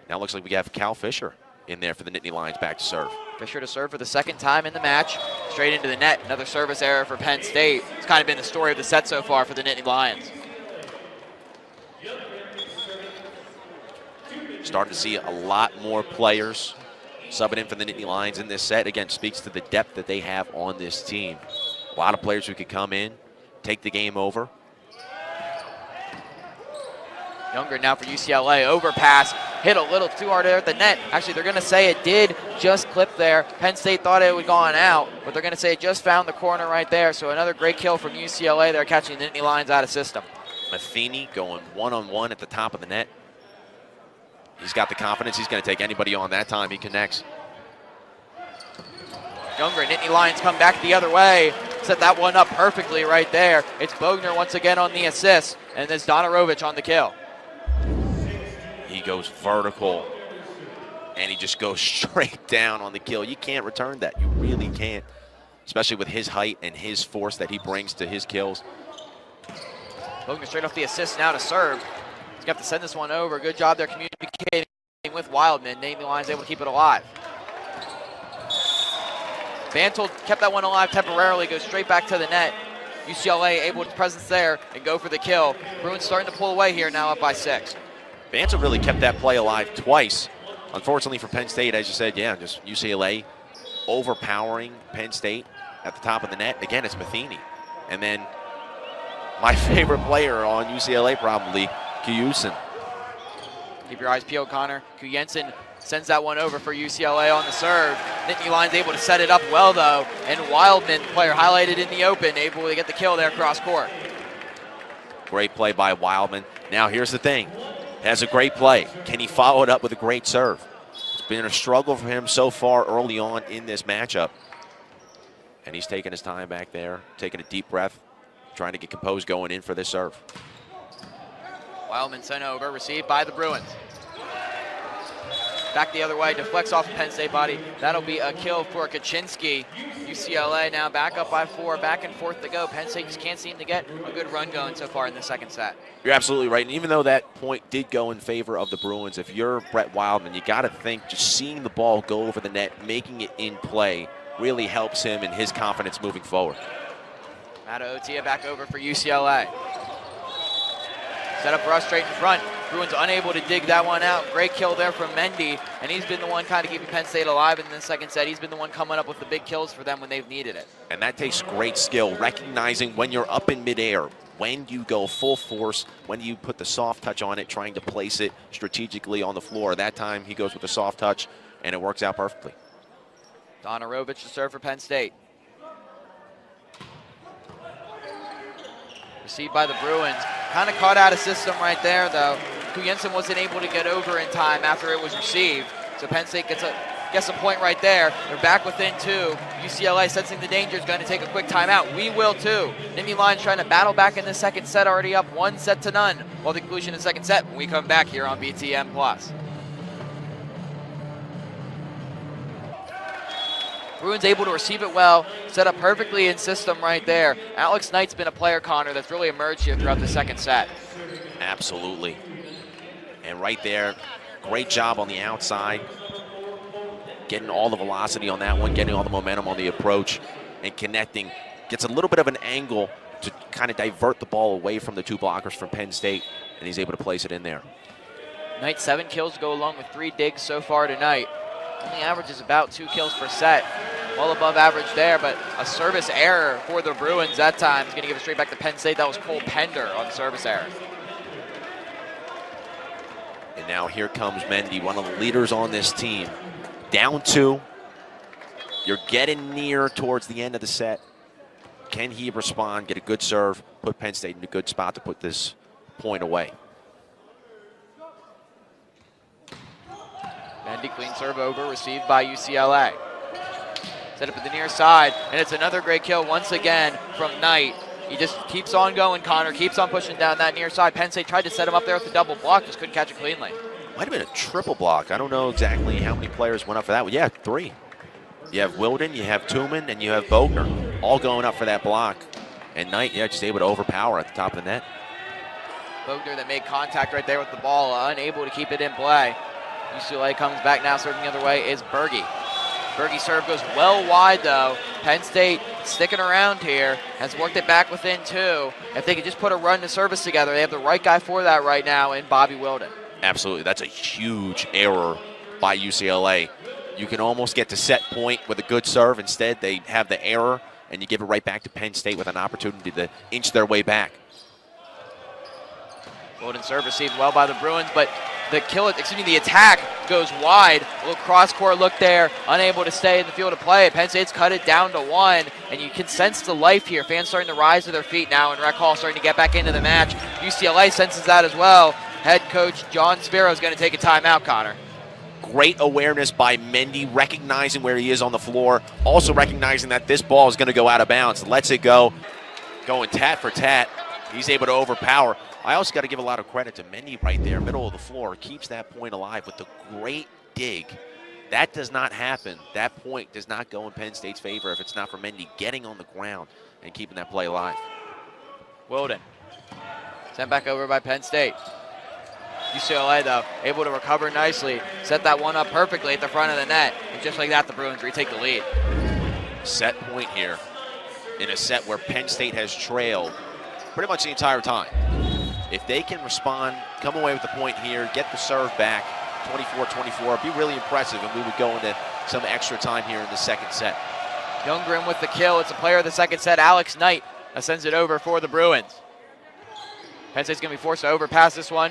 Now it looks like we have Cal Fisher in there for the Nittany Lions back to serve. Fisher to serve for the second time in the match. Straight into the net. Another service error for Penn State. It's kind of been the story of the set so far for the Nittany Lions. Starting to see a lot more players subbing in for the Nittany Lions in this set. Again, speaks to the depth that they have on this team. A lot of players who could come in, take the game over. Younger now for UCLA. Overpass hit a little too hard there at the net. Actually, they're going to say it did just clip there. Penn State thought it would gone out, but they're going to say it just found the corner right there. So another great kill from UCLA. They're catching the Nittany Lions out of system. Matheny going one-on-one at the top of the net. He's got the confidence. He's going to take anybody on that time he connects. Younger Nittany Lions come back the other way. Set that one up perfectly right there. It's Bogner once again on the assist, and it's Donarovich on the kill. He goes vertical, and he just goes straight down on the kill. You can't return that. You really can't, especially with his height and his force that he brings to his kills. Bogner straight off the assist now to serve. He's got to send this one over. Good job there communicating with Wildman. Nittany Lions able to keep it alive. Bantle kept that one alive temporarily, goes straight back to the net. UCLA able to presence there and go for the kill. Bruins starting to pull away here, now up by 6. Bantle really kept that play alive twice. Unfortunately for Penn State, as you said, yeah, just UCLA overpowering Penn State at the top of the net. Again, it's Matheny. And then my favorite player on UCLA probably, Kuyusin. Keep your eyes peeled, Connor. Kuyensen sends that one over for UCLA on the serve. Nittany Lions able to set it up well, though. And Wildman, player highlighted in the open, able to get the kill there cross court. Great play by Wildman. Now here's the thing. Has a great play. Can he follow it up with a great serve? It's been a struggle for him so far early on in this matchup. And he's taking his time back there, taking a deep breath, trying to get composed going in for this serve. Wildman sent over, received by the Bruins. Back the other way, deflects off the Penn State body. That'll be a kill for Kaczynski. UCLA now back up by 4, back and forth to go. Penn State just can't seem to get a good run going so far in the second set. You're absolutely right. And even though that point did go in favor of the Bruins, if you're Brett Wildman, you got to think just seeing the ball go over the net, making it in play, really helps him and his confidence moving forward. Matt Otia back over for UCLA. Set up for us straight in front. Bruins unable to dig that one out. Great kill there from Mendy, and he's been the one kind of keeping Penn State alive in the second set. He's been the one coming up with the big kills for them when they've needed it. And that takes great skill, recognizing when you're up in midair, when you go full force, when you put the soft touch on it, trying to place it strategically on the floor. That time he goes with the soft touch, and it works out perfectly. Donarovich to serve for Penn State. Received by the Bruins. Kind of caught out of system right there, though. Kuyensen wasn't able to get over in time after it was received. So Penn State gets a point right there. They're back within 2. UCLA sensing the danger is going to take a quick timeout. We will too. Nittany Lions trying to battle back in the second set, already up 1-0. While the conclusion of the second set when we come back here on BTN Plus. Bruins able to receive it well, set up perfectly in system right there. Alex Knight's been a player, Connor, that's really emerged here throughout the second set. Absolutely. And right there, great job on the outside, getting all the velocity on that one, getting all the momentum on the approach, and connecting. Gets a little bit of an angle to kind of divert the ball away from the 2 blockers from Penn State, and he's able to place it in there. Knight 7 kills to go along with 3 digs so far tonight. Only averages about 2 kills per set. Well above average there, but a service error for the Bruins that time. He's going to give it straight back to Penn State. That was Cole Pender on the service error. And now here comes Mendy, one of the leaders on this team. Down 2. You're getting near towards the end of the set. Can he respond, get a good serve, put Penn State in a good spot to put this point away? Mendy clean serve over, received by UCLA. Set up at the near side, and it's another great kill once again from Knight. He just keeps on going, Connor, keeps on pushing down that near side. Penn State tried to set him up there with the double block, just couldn't catch it cleanly. Might have been a triple block. I don't know exactly how many players went up for that one. Yeah, 3. You have Wilden, you have Tooman, and you have Bogner, all going up for that block. And Knight, yeah, just able to overpower at the top of the net. Bogner that made contact right there with the ball, unable to keep it in play. UCLA comes back now, serving the other way is Berge. Berge's serve goes well wide, though. Penn State sticking around here, has worked it back within 2. If they could just put a run to service together, they have the right guy for that right now in Bobby Wilden. Absolutely. That's a huge error by UCLA. You can almost get to set point with a good serve. Instead, they have the error, and you give it right back to Penn State with an opportunity to inch their way back. Wilden serve received well by the Bruins, but the attack goes wide. A little cross-court look there, unable to stay in the field of play. Penn State's cut it down to 1, and you can sense the life here. Fans starting to rise to their feet now, and Rec Hall starting to get back into the match. UCLA senses that as well. Head coach John Spiro is going to take a timeout, Connor. Great awareness by Mendy, recognizing where he is on the floor, also recognizing that this ball is going to go out of bounds. Lets it go, going tat for tat. He's able to overpower. I also got to give a lot of credit to Mendy right there, middle of the floor, keeps that point alive with the great dig. That does not happen. That point does not go in Penn State's favor if it's not for Mendy getting on the ground and keeping that play alive. Wilden, sent back over by Penn State. UCLA, though, able to recover nicely, set that one up perfectly at the front of the net, and just like that, the Bruins retake the lead. Set point here in a set where Penn State has trailed pretty much the entire time. If they can respond, come away with the point here, get the serve back, 24-24, it'd be really impressive, and we would go into some extra time here in the second set. Youngren with the kill. It's a player of the second set, Alex Knight, sends it over for the Bruins. Penn State's going to be forced to overpass this one.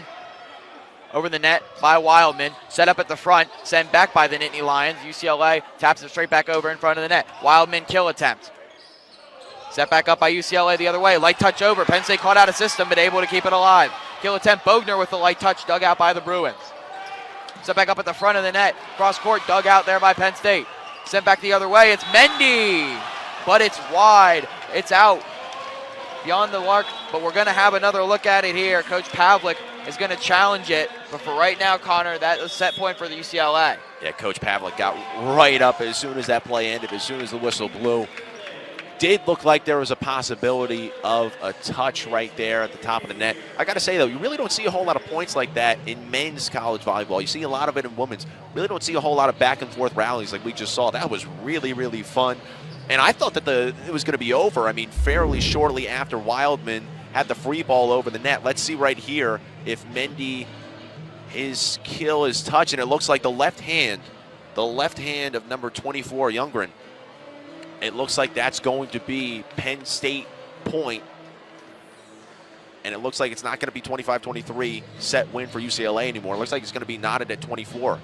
Over the net by Wildman, set up at the front, sent back by the Nittany Lions. UCLA taps it straight back over in front of the net. Wildman kill attempt. Set back up by UCLA the other way. Light touch over. Penn State caught out of system, but able to keep it alive. Kill attempt. Bogner with the light touch, dug out by the Bruins. Set back up at the front of the net. Cross court, dug out there by Penn State. Sent back the other way. It's Mendy, but it's wide. It's out beyond the mark, but we're going to have another look at it here. Coach Pavlik is going to challenge it, but for right now, Connor, that is set point for the UCLA. Yeah, Coach Pavlik got right up as soon as that play ended, as soon as the whistle blew. Did look like there was a possibility of a touch right there at the top of the net. I got to say, though, you really don't see a whole lot of points like that in men's college volleyball. You see a lot of it in women's. Really don't see a whole lot of back-and-forth rallies like we just saw. That was really, really fun. And I thought that it was going to be over, I mean, fairly shortly after Wildman had the free ball over the net. Let's see right here if Mendy, his kill is touched, and it looks like the left hand of number 24, Youngren, it looks like that's going to be Penn State point. And it looks like it's not going to be 25-23 set win for UCLA anymore. It looks like it's going to be knotted at 24.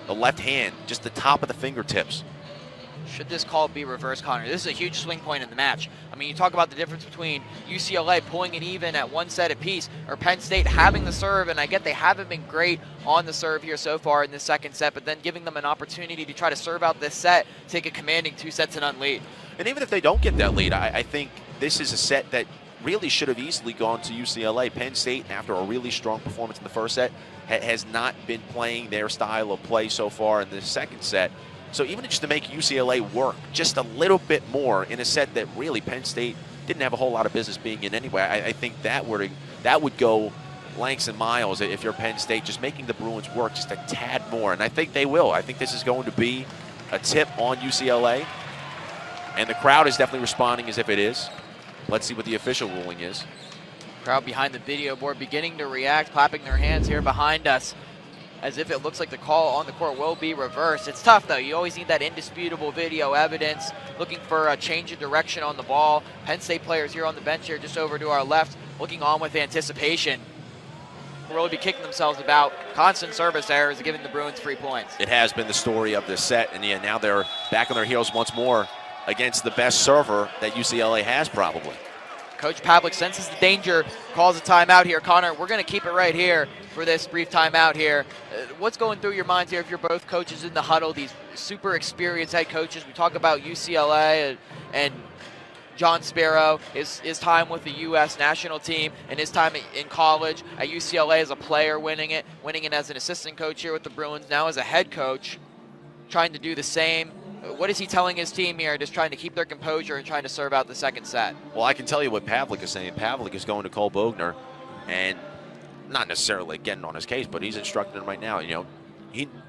The left hand, just the top of the fingertips. Should this call be reversed, Connor? This is a huge swing point in the match. I mean, you talk about the difference between UCLA pulling it even at one set apiece or Penn State having the serve, and I get they haven't been great on the serve here so far in the second set, but then giving them an opportunity to try to serve out this set, take a commanding 2-0 lead. And even if they don't get that lead, I think this is a set that really should have easily gone to UCLA. Penn State, after a really strong performance in the first set, has not been playing their style of play so far in the second set. So even just to make UCLA work just a little bit more in a set that really Penn State didn't have a whole lot of business being in anyway, I think that would go lengths and miles if you're Penn State, just making the Bruins work just a tad more. And I think they will. I think this is going to be a tip on UCLA. And the crowd is definitely responding as if it is. Let's see what the official ruling is. Crowd behind the video board beginning to react, clapping their hands here behind us, as if it looks like the call on the court will be reversed. It's tough, though. You always need that indisputable video evidence, looking for a change in direction on the ball. Penn State players here on the bench here just over to our left, looking on with anticipation. Will really be kicking themselves about. Constant service errors giving the Bruins 3 points. It has been the story of this set, and yeah, now they're back on their heels once more against the best server that UCLA has probably. Coach Pavlik senses the danger, calls a timeout here. Connor, we're going to keep it right here for this brief timeout here. What's going through your minds here if you're both coaches in the huddle, these super experienced head coaches? We talk about UCLA and John Spiro, his time with the U.S. national team and his time in college at UCLA as a player, winning it as an assistant coach here with the Bruins, now as a head coach, trying to do the same. What is he telling his team here, just trying to keep their composure and trying to serve out the second set? Well, I can tell you what Pavlik is saying. Pavlik is going to Cole Bogner and not necessarily getting on his case, but he's instructing him right now. You know,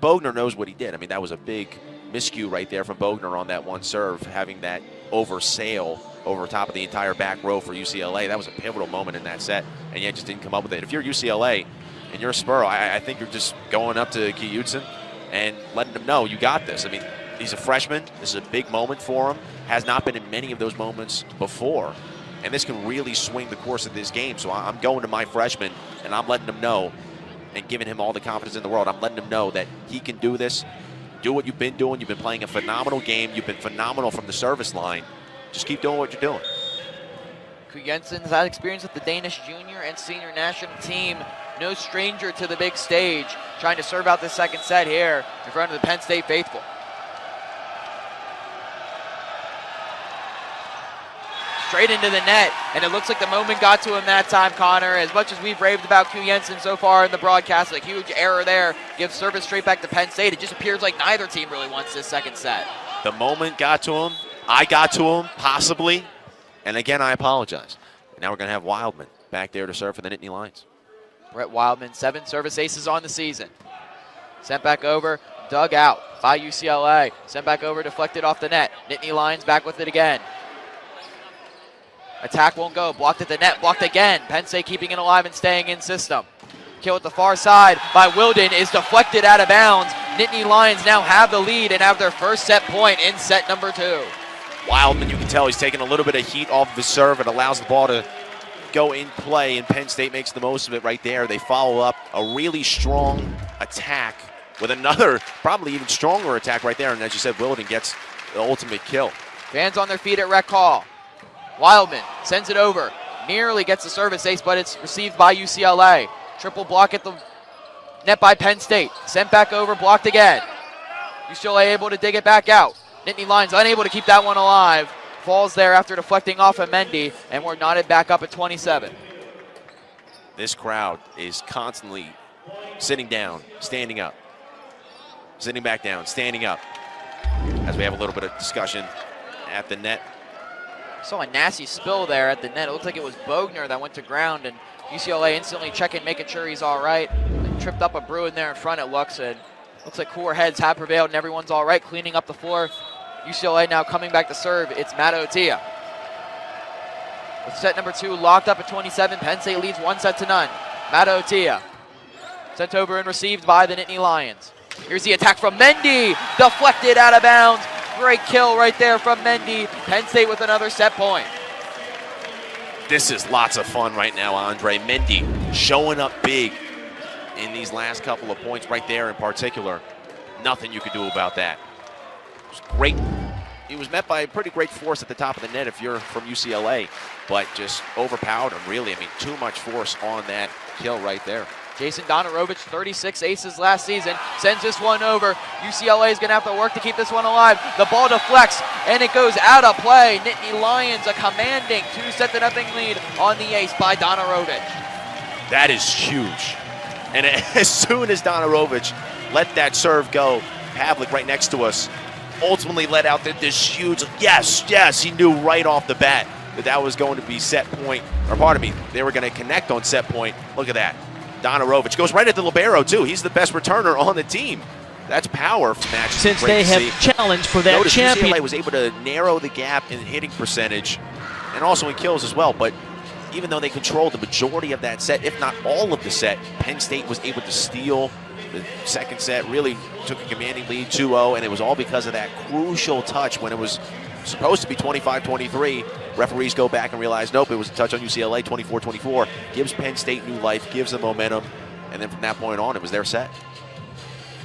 Bogner knows what he did. I mean, that was a big miscue right there from Bogner on that one serve, having that oversail over top of the entire back row for UCLA. That was a pivotal moment in that set, and yet just didn't come up with it. If you're UCLA and you're Spur, I think you're just going up to Kiyutsin and letting him know you got this. I mean, he's a freshman. This is a big moment for him. Has not been in many of those moments before. And this can really swing the course of this game. So I'm going to my freshman, and I'm letting him know and giving him all the confidence in the world. I'm letting him know that he can do this. Do what you've been doing. You've been playing a phenomenal game. You've been phenomenal from the service line. Just keep doing what you're doing. Ku Jensen's had experience with the Danish junior and senior national team. No stranger to the big stage. Trying to serve out the second set here in front of the Penn State faithful. Straight into the net, and it looks like the moment got to him that time, Connor. As much as we've raved about Ku Jensen so far in the broadcast, a huge error there. Gives service straight back to Penn State. It just appears like neither team really wants this second set. The moment got to him. I got to him, possibly. And again, I apologize. Now we're going to have Wildman back there to serve for the Nittany Lions. Brett Wildman, 7 service aces on the season. Sent back over, dug out by UCLA. Sent back over, deflected off the net. Nittany Lions back with it again. Attack won't go, blocked at the net, blocked again. Penn State keeping it alive and staying in system. Kill at the far side by Wilden is deflected out of bounds. Nittany Lions now have the lead and have their first set point in set number 2. Wildman, you can tell he's taking a little bit of heat off of his serve. It allows the ball to go in play, and Penn State makes the most of it right there. They follow up a really strong attack with another, probably even stronger attack right there. And as you said, Wilden gets the ultimate kill. Fans on their feet at Rec Hall. Wildman sends it over, nearly gets the service ace, but it's received by UCLA. Triple block at the net by Penn State. Sent back over, blocked again. UCLA able to dig it back out. Nittany Lions unable to keep that one alive. Falls there after deflecting off of Mendy, and we're knotted back up at 27. This crowd is constantly sitting down, standing up, sitting back down, standing up, as we have a little bit of discussion at the net. Saw a nasty spill there at the net. It looked like it was Bogner that went to ground, and UCLA instantly checking, making sure he's all right. They tripped up a Bruin there in front, it looks, and looks like cooler heads have prevailed and everyone's all right, cleaning up the floor. UCLA now coming back to serve. It's Matt Otia. With set number 2 locked up at 27, Penn State leads 1-0. Matt Otia sent over and received by the Nittany Lions. Here's the attack from Mendy, deflected out of bounds. Great kill right there from Mendy. Penn State with another set point. This is lots of fun right now, Andre. Mendy showing up big in these last couple of points right there in particular. Nothing you could do about that. It was great. He was met by a pretty great force at the top of the net if you're from UCLA, but just overpowered him, really. I mean, too much force on that kill right there. Jason Donarovich, 36 aces last season, sends this one over. UCLA is going to have to work to keep this one alive. The ball deflects, and it goes out of play. Nittany Lions a commanding 2-0 lead on the ace by Donarovich. That is huge. And as soon as Donarovich let that serve go, Pavlik right next to us ultimately let out this huge, yes, he knew right off the bat that was going to be set point, or pardon me, they were going to connect on set point. Look at that. Donarovich goes right at the libero, too. He's the best returner on the team. That's power match. Since they have challenged for that Notice champion. UCLA was able to narrow the gap in hitting percentage and also in kills as well. But even though they controlled the majority of that set, if not all of the set, Penn State was able to steal the second set, really took a commanding lead 2-0, and it was all because of that crucial touch when it was supposed to be 25-23. Referees go back and realize, nope, it was a touch on UCLA, 24-24. Gives Penn State new life, gives them momentum, and then from that point on, it was their set.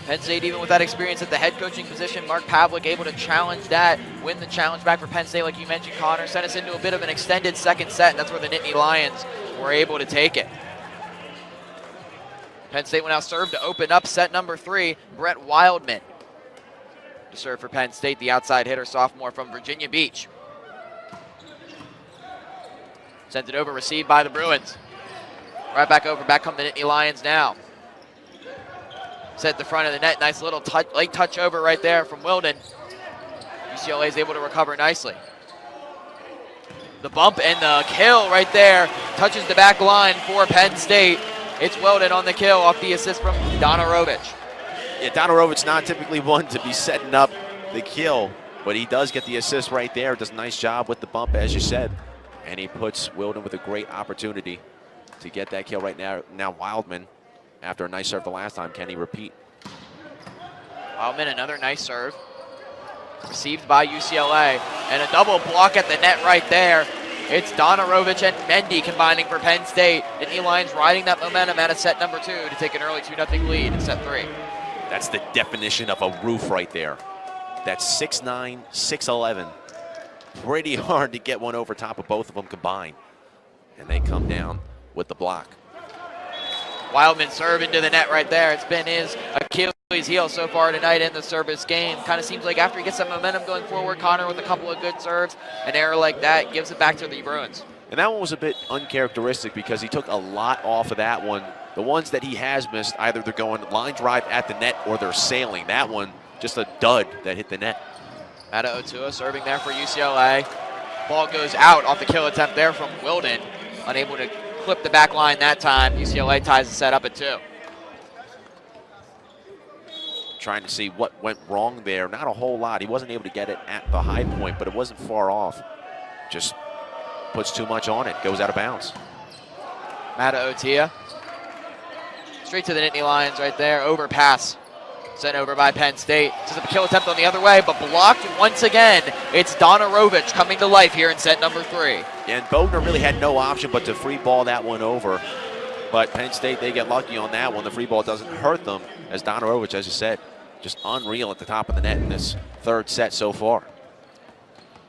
Penn State, even with that experience at the head coaching position, Mark Pavlik able to challenge that, win the challenge back for Penn State, like you mentioned, Connor, sent us into a bit of an extended second set, and that's where the Nittany Lions were able to take it. Penn State will now serve to open up set number 3, Brett Wildman to serve for Penn State, the outside hitter, sophomore from Virginia Beach. Sends it over, received by the Bruins. Right back over, back come the Nittany Lions now. Set at the front of the net, nice little late touch over right there from Wilden. UCLA is able to recover nicely. The bump and the kill right there touches the back line for Penn State. It's Wilden on the kill off the assist from Donarovich. Yeah, Donarovich not typically one to be setting up the kill, but he does get the assist right there. Does a nice job with the bump, as you said. And he puts Wilden with a great opportunity to get that kill right now. Now Wildman, after a nice serve the last time, can he repeat? Wildman, another nice serve. Received by UCLA. And a double block at the net right there. It's Donarovich and Mendy combining for Penn State. Nittany Lions riding that momentum out of set number 2 to take an early 2-0 lead in set 3. That's the definition of a roof right there. That's 6'9", 6'11". Pretty hard to get one over top of both of them combined. And they come down with the block. Wildman serve into the net right there. It's been his Achilles heel so far tonight in the service game. Kind of seems like after he gets some momentum going forward, Connor with a couple of good serves, an error like that gives it back to the Bruins. And that one was a bit uncharacteristic because he took a lot off of that one. The ones that he has missed, either they're going line drive at the net or they're sailing. That one, just a dud that hit the net. Mata Otua serving there for UCLA. Ball goes out off the kill attempt there from Wilden. Unable to clip the back line that time. UCLA ties the set up at 2. Trying to see what went wrong there. Not a whole lot. He wasn't able to get it at the high point, but it wasn't far off. Just puts too much on it. Goes out of bounds. Mata Otua. Straight to the Nittany Lions right there. Overpass. Sent over by Penn State. This is a kill attempt on the other way, but blocked once again. It's Donarovich coming to life here in set number 3. And Bogner really had no option but to free ball that one over. But Penn State, they get lucky on that one. The free ball doesn't hurt them, as Donarovich, as you said, just unreal at the top of the net in this third set so far.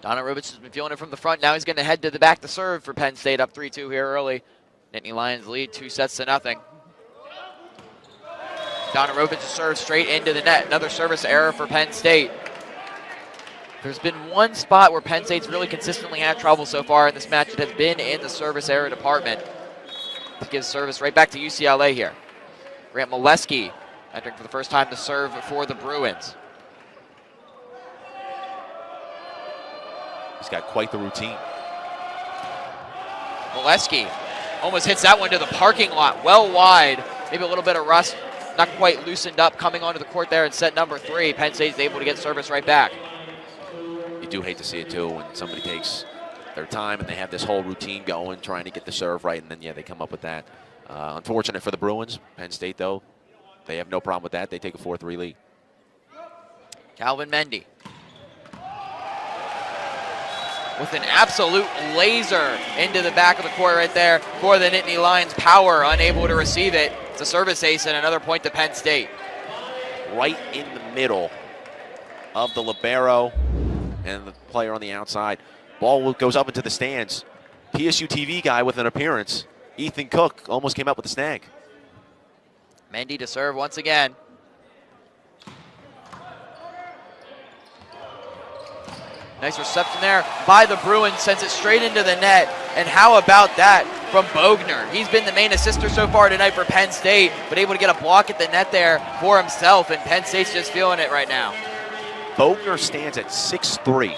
Donarovich has been feeling it from the front. Now he's going to head to the back to serve for Penn State, up 3-2 here early. Nittany Lions lead 2-0. Donarovich serves straight into the net. Another service error for Penn State. There's been one spot where Penn State's really consistently had trouble so far in this match. It has been in the service error department. It gives service right back to UCLA here. Grant Molesky entering for the first time to serve for the Bruins. He's got quite the routine. Molesky almost hits that one to the parking lot, well wide. Maybe a little bit of rust, not quite loosened up coming onto the court there in set number 3. Penn State's able to get service right back. You do hate to see it too when somebody takes their time and they have this whole routine going, trying to get the serve right, and then yeah, they come up with that. Unfortunate for the Bruins. Penn State though, they have no problem with that. They take a 4-3 lead. Calvin Mendy with an absolute laser into the back of the court right there for the Nittany Lions. Power unable to receive it. It's a service ace and another point to Penn State. Right in the middle of the libero and the player on the outside. Ball goes up into the stands. PSU TV guy with an appearance. Ethan Cook almost came up with a snag. Mendy to serve once again. Nice reception there by the Bruins, sends it straight into the net. And how about that from Bogner? He's been the main assister so far tonight for Penn State, but able to get a block at the net there for himself, and Penn State's just feeling it right now. Bogner stands at 6'3".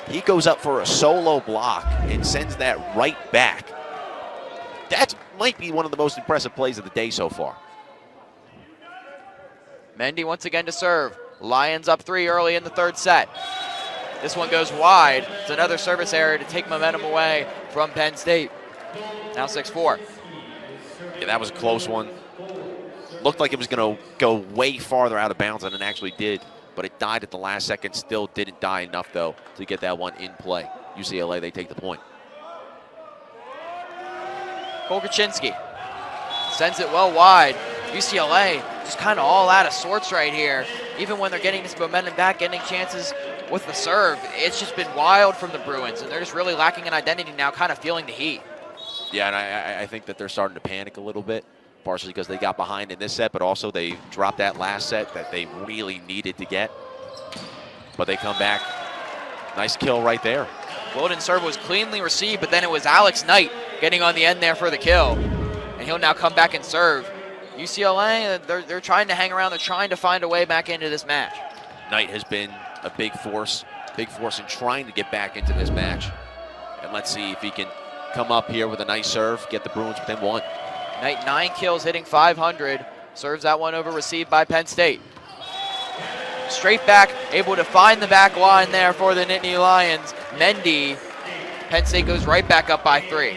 He goes up for a solo block and sends that right back. That might be one of the most impressive plays of the day so far. Mendy once again to serve. Lions up 3 early in the third set. This one goes wide. It's another service error to take momentum away from Penn State. Now 6-4. Yeah, that was a close one. Looked like it was going to go way farther out of bounds than it actually did, but it died at the last second. Still didn't die enough, though, to get that one in play. UCLA, they take the point. Kolkaczynski sends it well wide. UCLA just kind of all out of sorts right here. Even when they're getting this momentum back, getting chances with the serve, it's just been wild from the Bruins, and they're just really lacking an identity now, kind of feeling the heat. Yeah, and I think that they're starting to panic a little bit, partially because they got behind in this set, but also they dropped that last set that they really needed to get. But they come back. Nice kill right there. Wilden's serve was cleanly received, but then it was Alex Knight getting on the end there for the kill. And he'll now come back and serve. UCLA, they're trying to hang around. They're trying to find a way back into this match. Knight has been a big force in trying to get back into this match. And let's see if he can come up here with a nice serve, get the Bruins within 1. Knight 9 kills, hitting .500. Serves that one over, received by Penn State. Straight back, able to find the back line there for the Nittany Lions. Mendy, Penn State goes right back up by 3.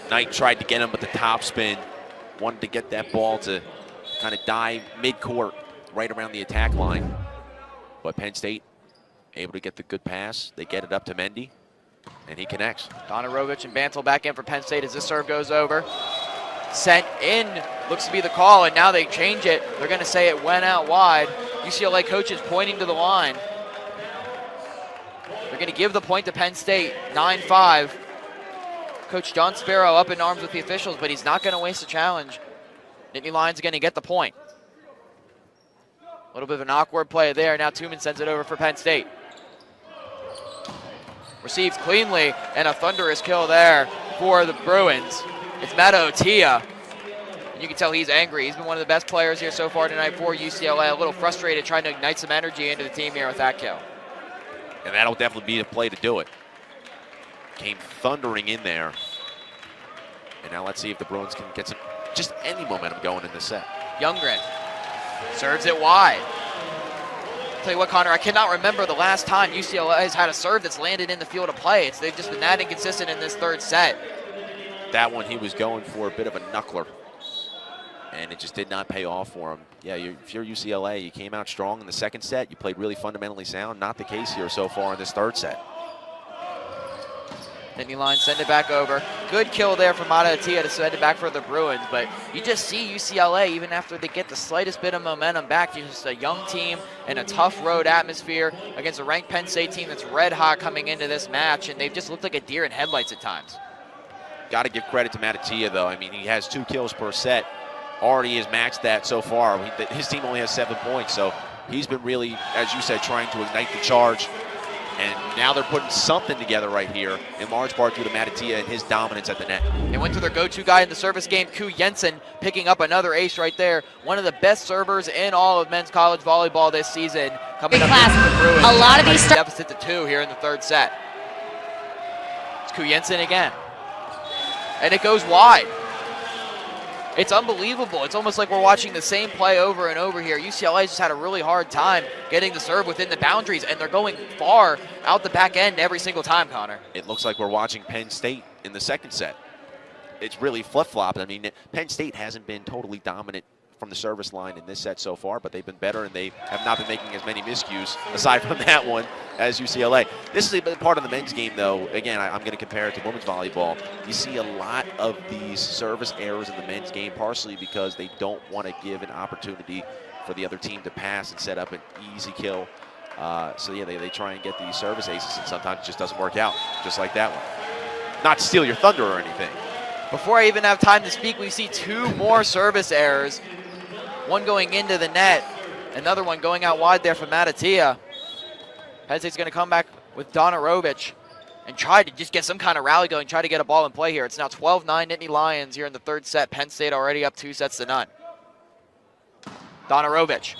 Knight tried to get him with the top spin. Wanted to get that ball to kind of die mid-court, right around the attack line. But Penn State able to get the good pass. They get it up to Mendy. And he connects. Donarovich and Bantle back in for Penn State as this serve goes over. Sent in, looks to be the call, and now they change it. They're going to say it went out wide. UCLA coaches pointing to the line. They're going to give the point to Penn State, 9-5. Coach John Sparrow up in arms with the officials, but he's not going to waste a challenge. Nittany Lions going to get the point. A little bit of an awkward play there. Now Tooman sends it over for Penn State. Receives cleanly, and a thunderous kill there for the Bruins. It's Mata Otia. You can tell he's angry. He's been one of the best players here so far tonight for UCLA. A little frustrated, trying to ignite some energy into the team here with that kill. And that'll definitely be the play to do it. Came thundering in there. And now let's see if the Bruins can get some, just any momentum going in this set. Youngren serves it wide. Tell you what, Connor, I cannot remember the last time UCLA has had a serve that's landed in the field of play. They've just been that inconsistent in this third set. That one he was going for a bit of a knuckler, and it just did not pay off for him. Yeah, if you're UCLA, you came out strong in the second set. You played really fundamentally sound. Not the case here so far in this third set. Nittany Lions send it back over. Good kill there from Mata Otia to send it back for the Bruins, but you just see UCLA, even after they get the slightest bit of momentum back, just a young team in a tough road atmosphere against a ranked Penn State team that's red hot coming into this match, and they've just looked like a deer in headlights at times. Got to give credit to Mata Otia, though. I mean, he has 2 kills per set. Already has matched that so far. His team only has 7 points, so he's been really, as you said, trying to ignite the charge. And now they're putting something together right here, in large part due to Mata Otia and his dominance at the net. They went to their go-to guy in the service game, Ku Jensen, picking up another ace right there. One of the best servers in all of men's college volleyball this season. Coming up for the Bruins. A lot of these deficit to 2 here in the third set. It's Ku Jensen again. And it goes wide. It's unbelievable. It's almost like we're watching the same play over and over here. UCLA just had a really hard time getting the serve within the boundaries, and they're going far out the back end every single time, Connor. It looks like we're watching Penn State in the second set. It's really flip-flopped. I mean, Penn State hasn't been totally dominant from the service line in this set so far, but they've been better, and they have not been making as many miscues, aside from that one, as UCLA. This is a part of the men's game, though. Again, I'm going to compare it to women's volleyball. You see a lot of these service errors in the men's game, partially because they don't want to give an opportunity for the other team to pass and set up an easy kill. So, yeah, they try and get these service aces, and sometimes it just doesn't work out, just like that one. Not to steal your thunder or anything. Before I even have time to speak, we see 2 more service errors. One going into the net, another one going out wide there from Mata Otia. Penn State's going to come back with Donarovich and try to just get some kind of rally going, try to get a ball in play here. It's now 12-9 Nittany Lions here in the third set. Penn State already up 2-0. Donarovich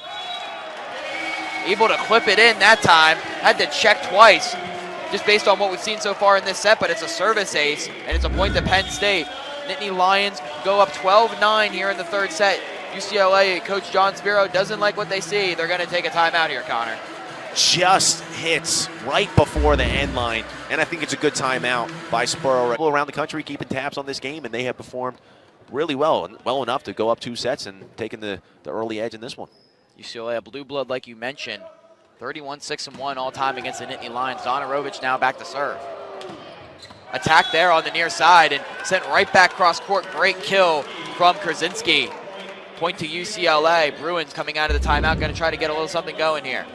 able to clip it in that time. Had to check twice just based on what we've seen so far in this set, but it's a service ace, and it's a point to Penn State. Nittany Lions go up 12-9 here in the third set. UCLA Coach John Sparrow doesn't like what they see. They're going to take a timeout here, Connor. Just hits right before the end line, and I think it's a good timeout by Sparrow. People around the country keeping tabs on this game, and they have performed really well enough to go up 2 sets and taking the early edge in this one. UCLA, a blue blood like you mentioned, 31-6-1 all time against the Nittany Lions. Donarovich now back to serve. Attack there on the near side and sent right back cross court. Great kill from Krasinski. Point to UCLA. Bruins coming out of the timeout, going to try to get a little something going here.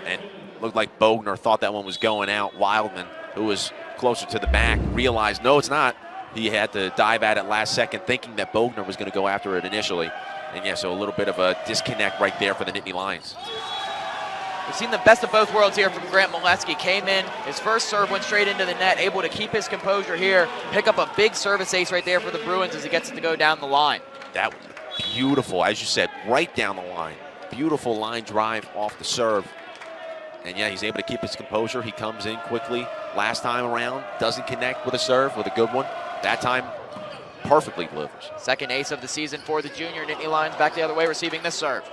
And looked like Bogner thought that one was going out. Wildman, who was closer to the back, realized, no, it's not. He had to dive at it last second, thinking that Bogner was going to go after it initially. And yeah, so a little bit of a disconnect right there for the Nittany Lions. We've seen the best of both worlds here from Grant Molesky. Came in, his first serve went straight into the net, able to keep his composure here, pick up a big service ace right there for the Bruins as he gets it to go down the line. That was beautiful, as you said, right down the line. Beautiful line drive off the serve. And yeah, he's able to keep his composure. He comes in quickly. Last time around, doesn't connect with a serve, with a good one. That time, perfectly delivers. Second ace of the season for the junior. Nittany Lions back the other way, receiving this serve.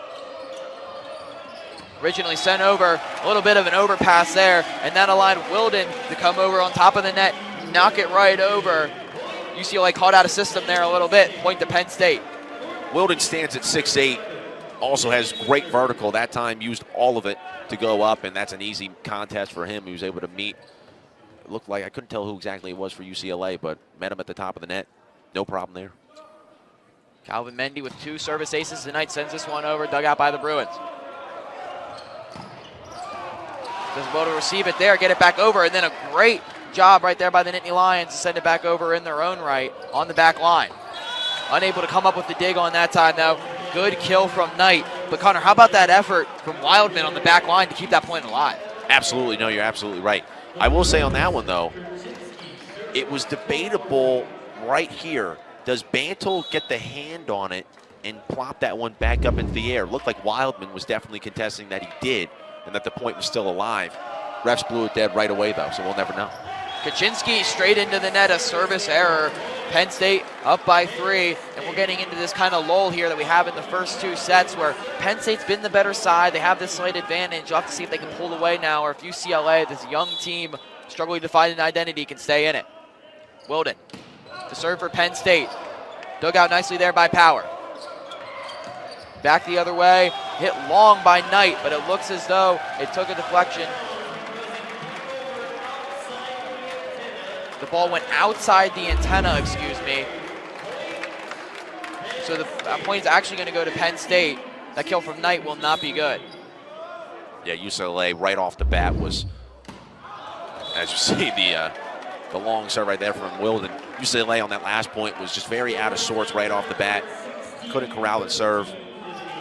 Originally sent over, a little bit of an overpass there, and that allowed Wilden to come over on top of the net, knock it right over. UCLA caught out of system there a little bit, point to Penn State. Wilden stands at 6'8", also has great vertical. That time used all of it to go up, and that's an easy contest for him. He was able to meet looked like, I couldn't tell who exactly it was for UCLA, but met him at the top of the net. No problem there. Calvin Mendy with 2 service aces tonight sends this one over, dug out by the Bruins. Doesn't well to receive it there, get it back over, and then a great job right there by the Nittany Lions to send it back over in their own right on the back line. Unable to come up with the dig on that time, though. Good kill from Knight. But, Connor, how about that effort from Wildman on the back line to keep that point alive? Absolutely. No, you're absolutely right. I will say on that one, though, it was debatable right here. Does Bantle get the hand on it and plop that one back up into the air? Looked like Wildman was definitely contesting that he did and that the point was still alive. Refs blew it dead right away, though, so we'll never know. Kaczynski straight into the net, a service error. Penn State up by 3, and we're getting into this kind of lull here that we have in the first 2 sets where Penn State's been the better side. They have this slight advantage. You'll have to see if they can pull away now, or if UCLA, this young team struggling to find an identity, can stay in it. Wilden to serve for Penn State. Dug out nicely there by Power. Back the other way, hit long by Knight, but it looks as though it took a deflection. The ball went outside the antenna, excuse me. So the point is actually going to go to Penn State. That kill from Knight will not be good. Yeah, UCLA right off the bat was, as you see, the long serve right there from Wilden. UCLA on that last point was just very out of sorts right off the bat. Couldn't corral and serve.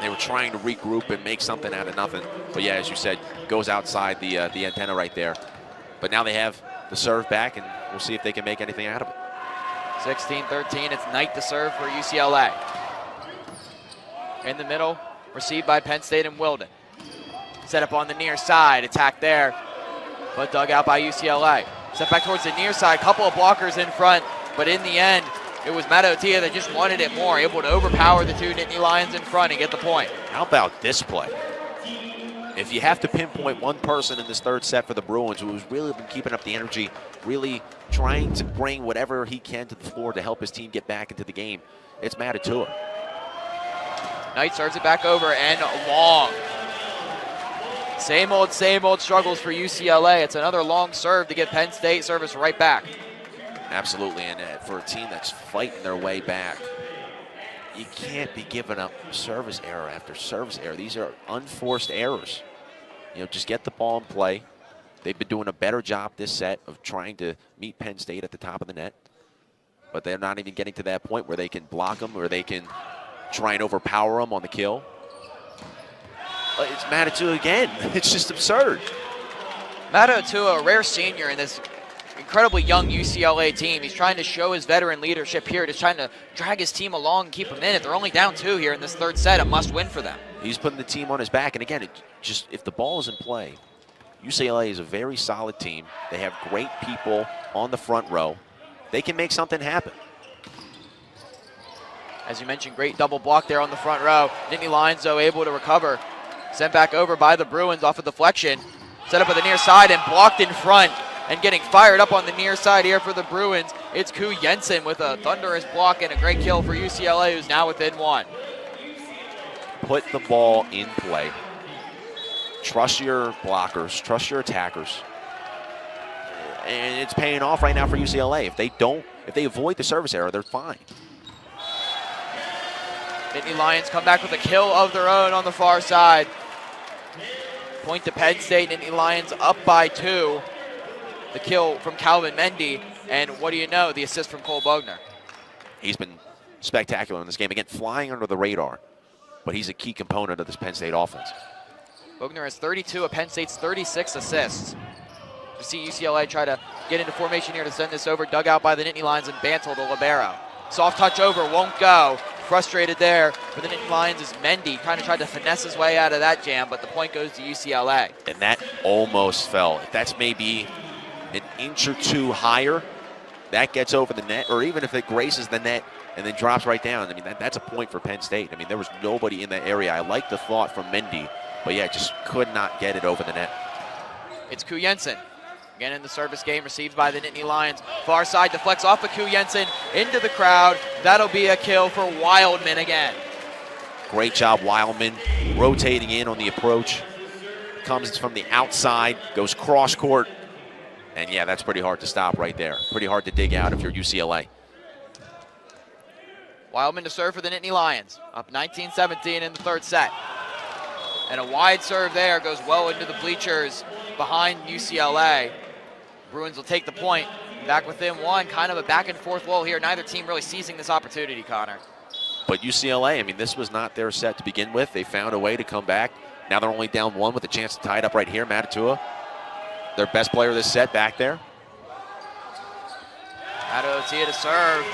They were trying to regroup and make something out of nothing. But yeah, as you said, goes outside the antenna right there. But now they have the serve back, and we'll see if they can make anything out of it. 16-13, it's Knight to serve for UCLA. In the middle, received by Penn State and Wilden. Set up on the near side, attack there, but dug out by UCLA. Set back towards the near side, couple of blockers in front, but in the end, it was Mataotia that just wanted it more, able to overpower the 2 Nittany Lions in front and get the point. How about this play? If you have to pinpoint one person in this 3rd set for the Bruins who's really been keeping up the energy, really trying to bring whatever he can to the floor to help his team get back into the game, it's Mataotia. Knight serves it back over and long. Same old struggles for UCLA. It's another long serve to get Penn State service right back. Absolutely, and for a team that's fighting their way back, you can't be giving up service error after service error. These are unforced errors. You know, just get the ball in play. They've been doing a better job this set of trying to meet Penn State at the top of the net, but they're not even getting to that point where they can block them or they can try and overpower them on the kill. It's Mataotua again. It's just absurd. Mataotua, a rare senior in this incredibly young UCLA team. He's trying to show his veteran leadership here, just trying to drag his team along and keep them in it. They're only down 2 here in this 3rd set, a must win for them. He's putting the team on his back, and again, if the ball is in play, UCLA is a very solid team. They have great people on the front row. They can make something happen. As you mentioned, great double block there on the front row. Nittany Lions, though, able to recover. Sent back over by the Bruins off a deflection. Set up at the near side and blocked in front. And getting fired up on the near side here for the Bruins, it's Ku Jensen with a thunderous block and a great kill for UCLA, who's now within 1. Put the ball in play. Trust your blockers, trust your attackers. And it's paying off right now for UCLA. If they avoid the service error, they're fine. Nittany Lions come back with a kill of their own on the far side. Point to Penn State, Nittany Lions up by 2. The kill from Calvin Mendy, and what do you know, the assist from Cole Bogner. He's been spectacular in this game. Again, flying under the radar, but he's a key component of this Penn State offense. Bogner has 32 of Penn State's 36 assists. You see UCLA try to get into formation here to send this over, dug out by the Nittany Lions and Bantle, the libero. Soft touch over, won't go. Frustrated there for the Nittany Lions is Mendy, kind of tried to finesse his way out of that jam, but the point goes to UCLA. And that almost fell. If that's maybe an inch or 2 higher, that gets over the net, or even if it graces the net and then drops right down, I mean, that's a point for Penn State. I mean, there was nobody in that area. I like the thought from Mendy, but yeah, just could not get it over the net. It's Ku Jensen. Again in the service game, received by the Nittany Lions. Far side deflects off of Ku Jensen into the crowd. That'll be a kill for Wildman again. Great job, Wildman, rotating in on the approach. Comes from the outside, goes cross court, And yeah, that's pretty hard to stop right there. Pretty hard to dig out if you're UCLA. Wildman to serve for the Nittany Lions. Up 19-17 in the third set. And a wide serve there goes well into the bleachers behind UCLA. Bruins will take the point. Back within one, kind of a back and forth lull here. Neither team really seizing this opportunity, Connor. But UCLA, I mean, this was not their set to begin with. They found a way to come back. Now they're only down one with a chance to tie it up right here. Matatua, their best player this set, back there. Matatua to serve.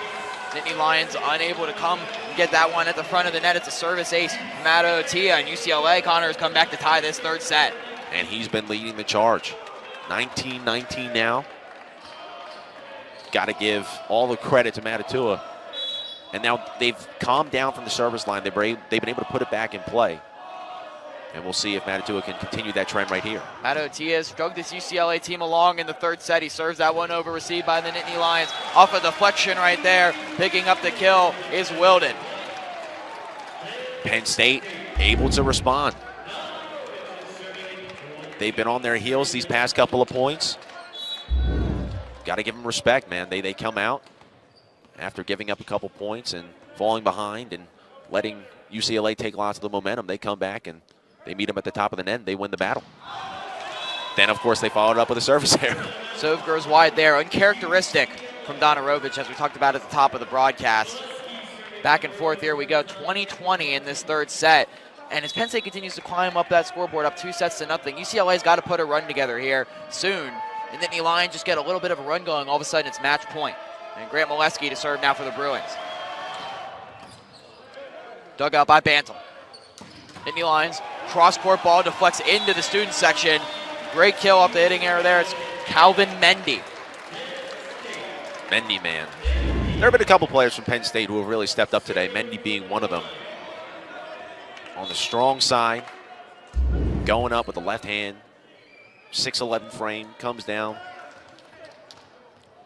Nittany Lions unable to come and get that one at the front of the net. It's a service ace. Matatua and UCLA, Connor, has come back to tie this third set. And he's been leading the charge. 19-19 now. Got to give all the credit to Matatua. And now they've calmed down from the service line. They've been able to put it back in play. And we'll see if Matatua can continue that trend right here. Matatua has drugged this UCLA team along in the third set. He serves that one over, received by the Nittany Lions. Off a deflection right there. Picking up the kill is Wilden. Penn State able to respond. They've been on their heels these past couple of points. Got to give them respect, man. They come out after giving up a couple points and falling behind and letting UCLA take lots of the momentum. They come back and they meet them at the top of the net and they win the battle. Then, of course, they followed up with a service error. Serve goes wide there. Uncharacteristic from Donarovic, as we talked about at the top of the broadcast. Back and forth here we go. 20-20 in this third set. And as Penn State continues to climb up that scoreboard, up 2-0, UCLA's got to put a run together here soon. And Nittany Lions just get a little bit of a run going. All of a sudden, it's match point. And Grant Molesky to serve now for the Bruins. Dug out by Bantam. Nittany Lions, cross-court ball deflects into the student section. Great kill up the hitting error there. It's Calvin Mendy. Mendy, man. There have been a couple players from Penn State who have really stepped up today, Mendy being one of them. On the strong side, going up with the left hand. 6'11" frame, comes down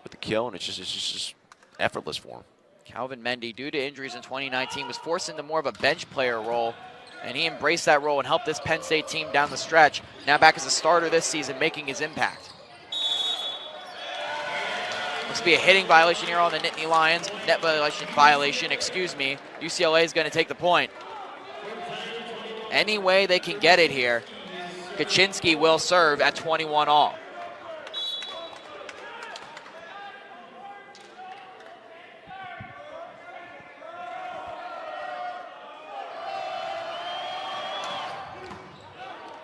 with the kill, and it's just effortless for him. Calvin Mendy, due to injuries in 2019, was forced into more of a bench player role, and he embraced that role and helped this Penn State team down the stretch. Now back as a starter this season, making his impact. Looks to be a hitting violation here on the Nittany Lions. Net violation, excuse me. UCLA is going to take the point. Any way they can get it here. Kaczynski will serve at 21 all.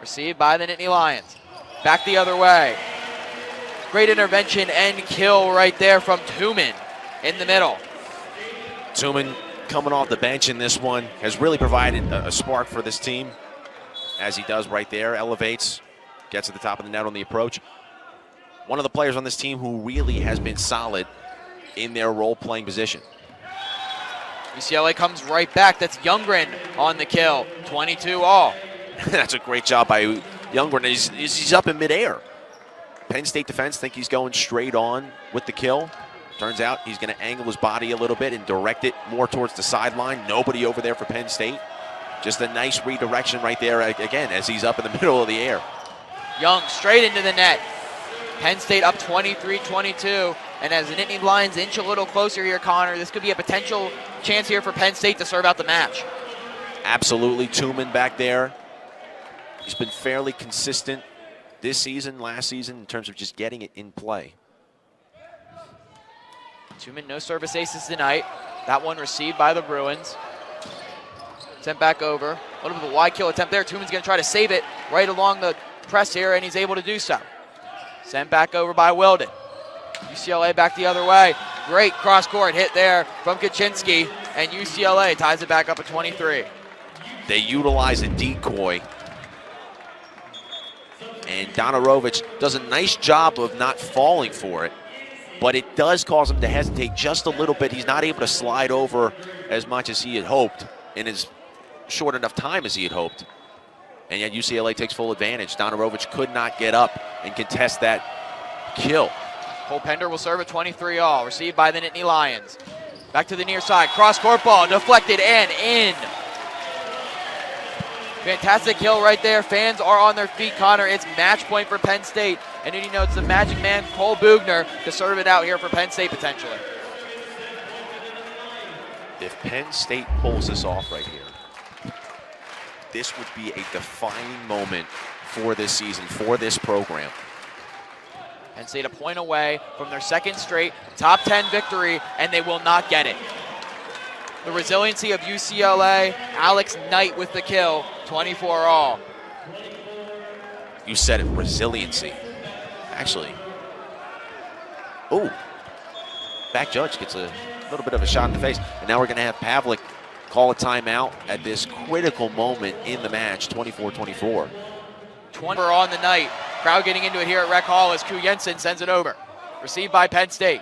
Received by the Nittany Lions. Back the other way. Great intervention and kill right there from Tumen in the middle. Tumen coming off the bench in this one has really provided a spark for this team. As he does right there, elevates, gets to the top of the net on the approach. One of the players on this team who really has been solid in their role-playing position. UCLA comes right back. That's Youngren on the kill. 22 all. That's a great job by Youngren. He's up in midair. Penn State defense think he's going straight on with the kill. Turns out he's going to angle his body a little bit and direct it more towards the sideline. Nobody over there for Penn State. Just a nice redirection right there, again, as he's up in the middle of the air. Young straight into the net. Penn State up 23-22. And as the Nittany Lions inch a little closer here, Connor, this could be a potential chance here for Penn State to serve out the match. Absolutely. Tumen back there. He's been fairly consistent this season, last season, in terms of just getting it in play. Tumen, no service aces tonight. That one received by the Bruins. Sent back over. A little bit of a wide kill attempt there. Tumen's going to try to save it right along the press here, and he's able to do so. Sent back over by Wilden. UCLA back the other way. Great cross-court hit there from Kaczynski, and UCLA ties it back up at 23. They utilize a decoy, and Donarovic does a nice job of not falling for it, but it does cause him to hesitate just a little bit. He's not able to slide over as much as he had hoped in his short enough time as he had hoped. And yet UCLA takes full advantage. Donarovic could not get up and contest that kill. Cole Pender will serve at 23 all. Received by the Nittany Lions. Back to the near side. Cross-court ball deflected and in. Fantastic kill right there. Fans are on their feet, Connor. It's match point for Penn State. And you know, it's the magic man, Cole Bugner, to serve it out here for Penn State potentially. If Penn State pulls this off right here, this would be a defining moment for this season, for this program. Penn State a point away from their second straight top 10 victory, and they will not get it. The resiliency of UCLA, Alex Knight with the kill, 24 all. You said it, resiliency. Actually, oh, back judge gets a little bit of a shot in the face. And now we're going to have Pavlik call a timeout at this critical moment in the match, 24-24. 20 on the night. Crowd getting into it here at Rec Hall as Ku Jensen sends it over. Received by Penn State.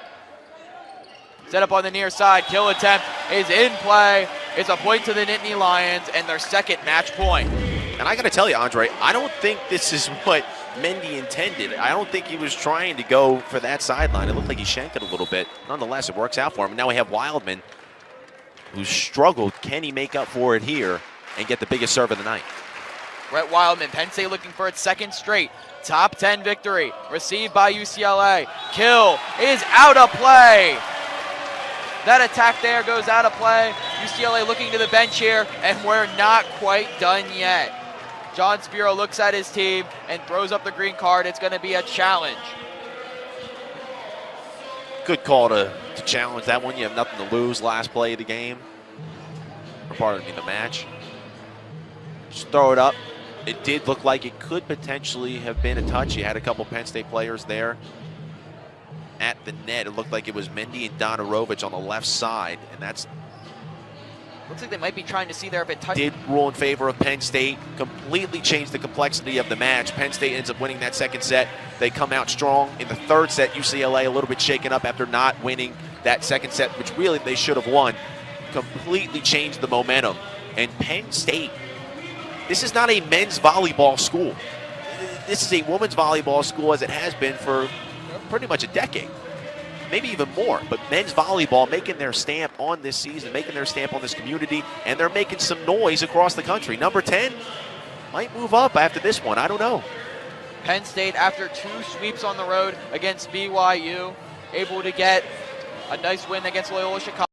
Set up on the near side. Kill attempt is in play. It's a point to the Nittany Lions and their second match point. And I got to tell you, Andre, I don't think this is what Mendy intended. I don't think he was trying to go for that sideline. It looked like he shanked it a little bit. Nonetheless, it works out for him. And now we have Wildman, who struggled. Can he make up for it here and get the biggest serve of the night? Brett Wildman, Penn State looking for its second straight top 10 victory. Received by UCLA. Kill is out of play. That attack there goes out of play. UCLA looking to the bench here, and we're not quite done yet. John Spiro looks at his team and throws up the green card. It's going to be a challenge. Good call to challenge that one. You have nothing to lose. Last play of the game, or pardon me, the match. Just throw it up. It did look like it could potentially have been a touch. You had a couple Penn State players there at the net. It looked like it was Mendy and Donarovich on the left side, and that's looks like they might be trying to see there if it touched. Did rule in favor of Penn State, completely changed the complexity of the match. Penn State ends up winning that second set. They come out strong in the third set. UCLA a little bit shaken up after not winning that second set, which really they should have won. Completely changed the momentum. And Penn State, this is not a men's volleyball school. This is a women's volleyball school, as it has been for pretty much a decade, maybe even more. But men's volleyball making their stamp on this season, making their stamp on this community, and they're making some noise across the country. Number 10 might move up after this one. I don't know. Penn State, after 2 sweeps on the road against BYU, able to get a nice win against Loyola Chicago.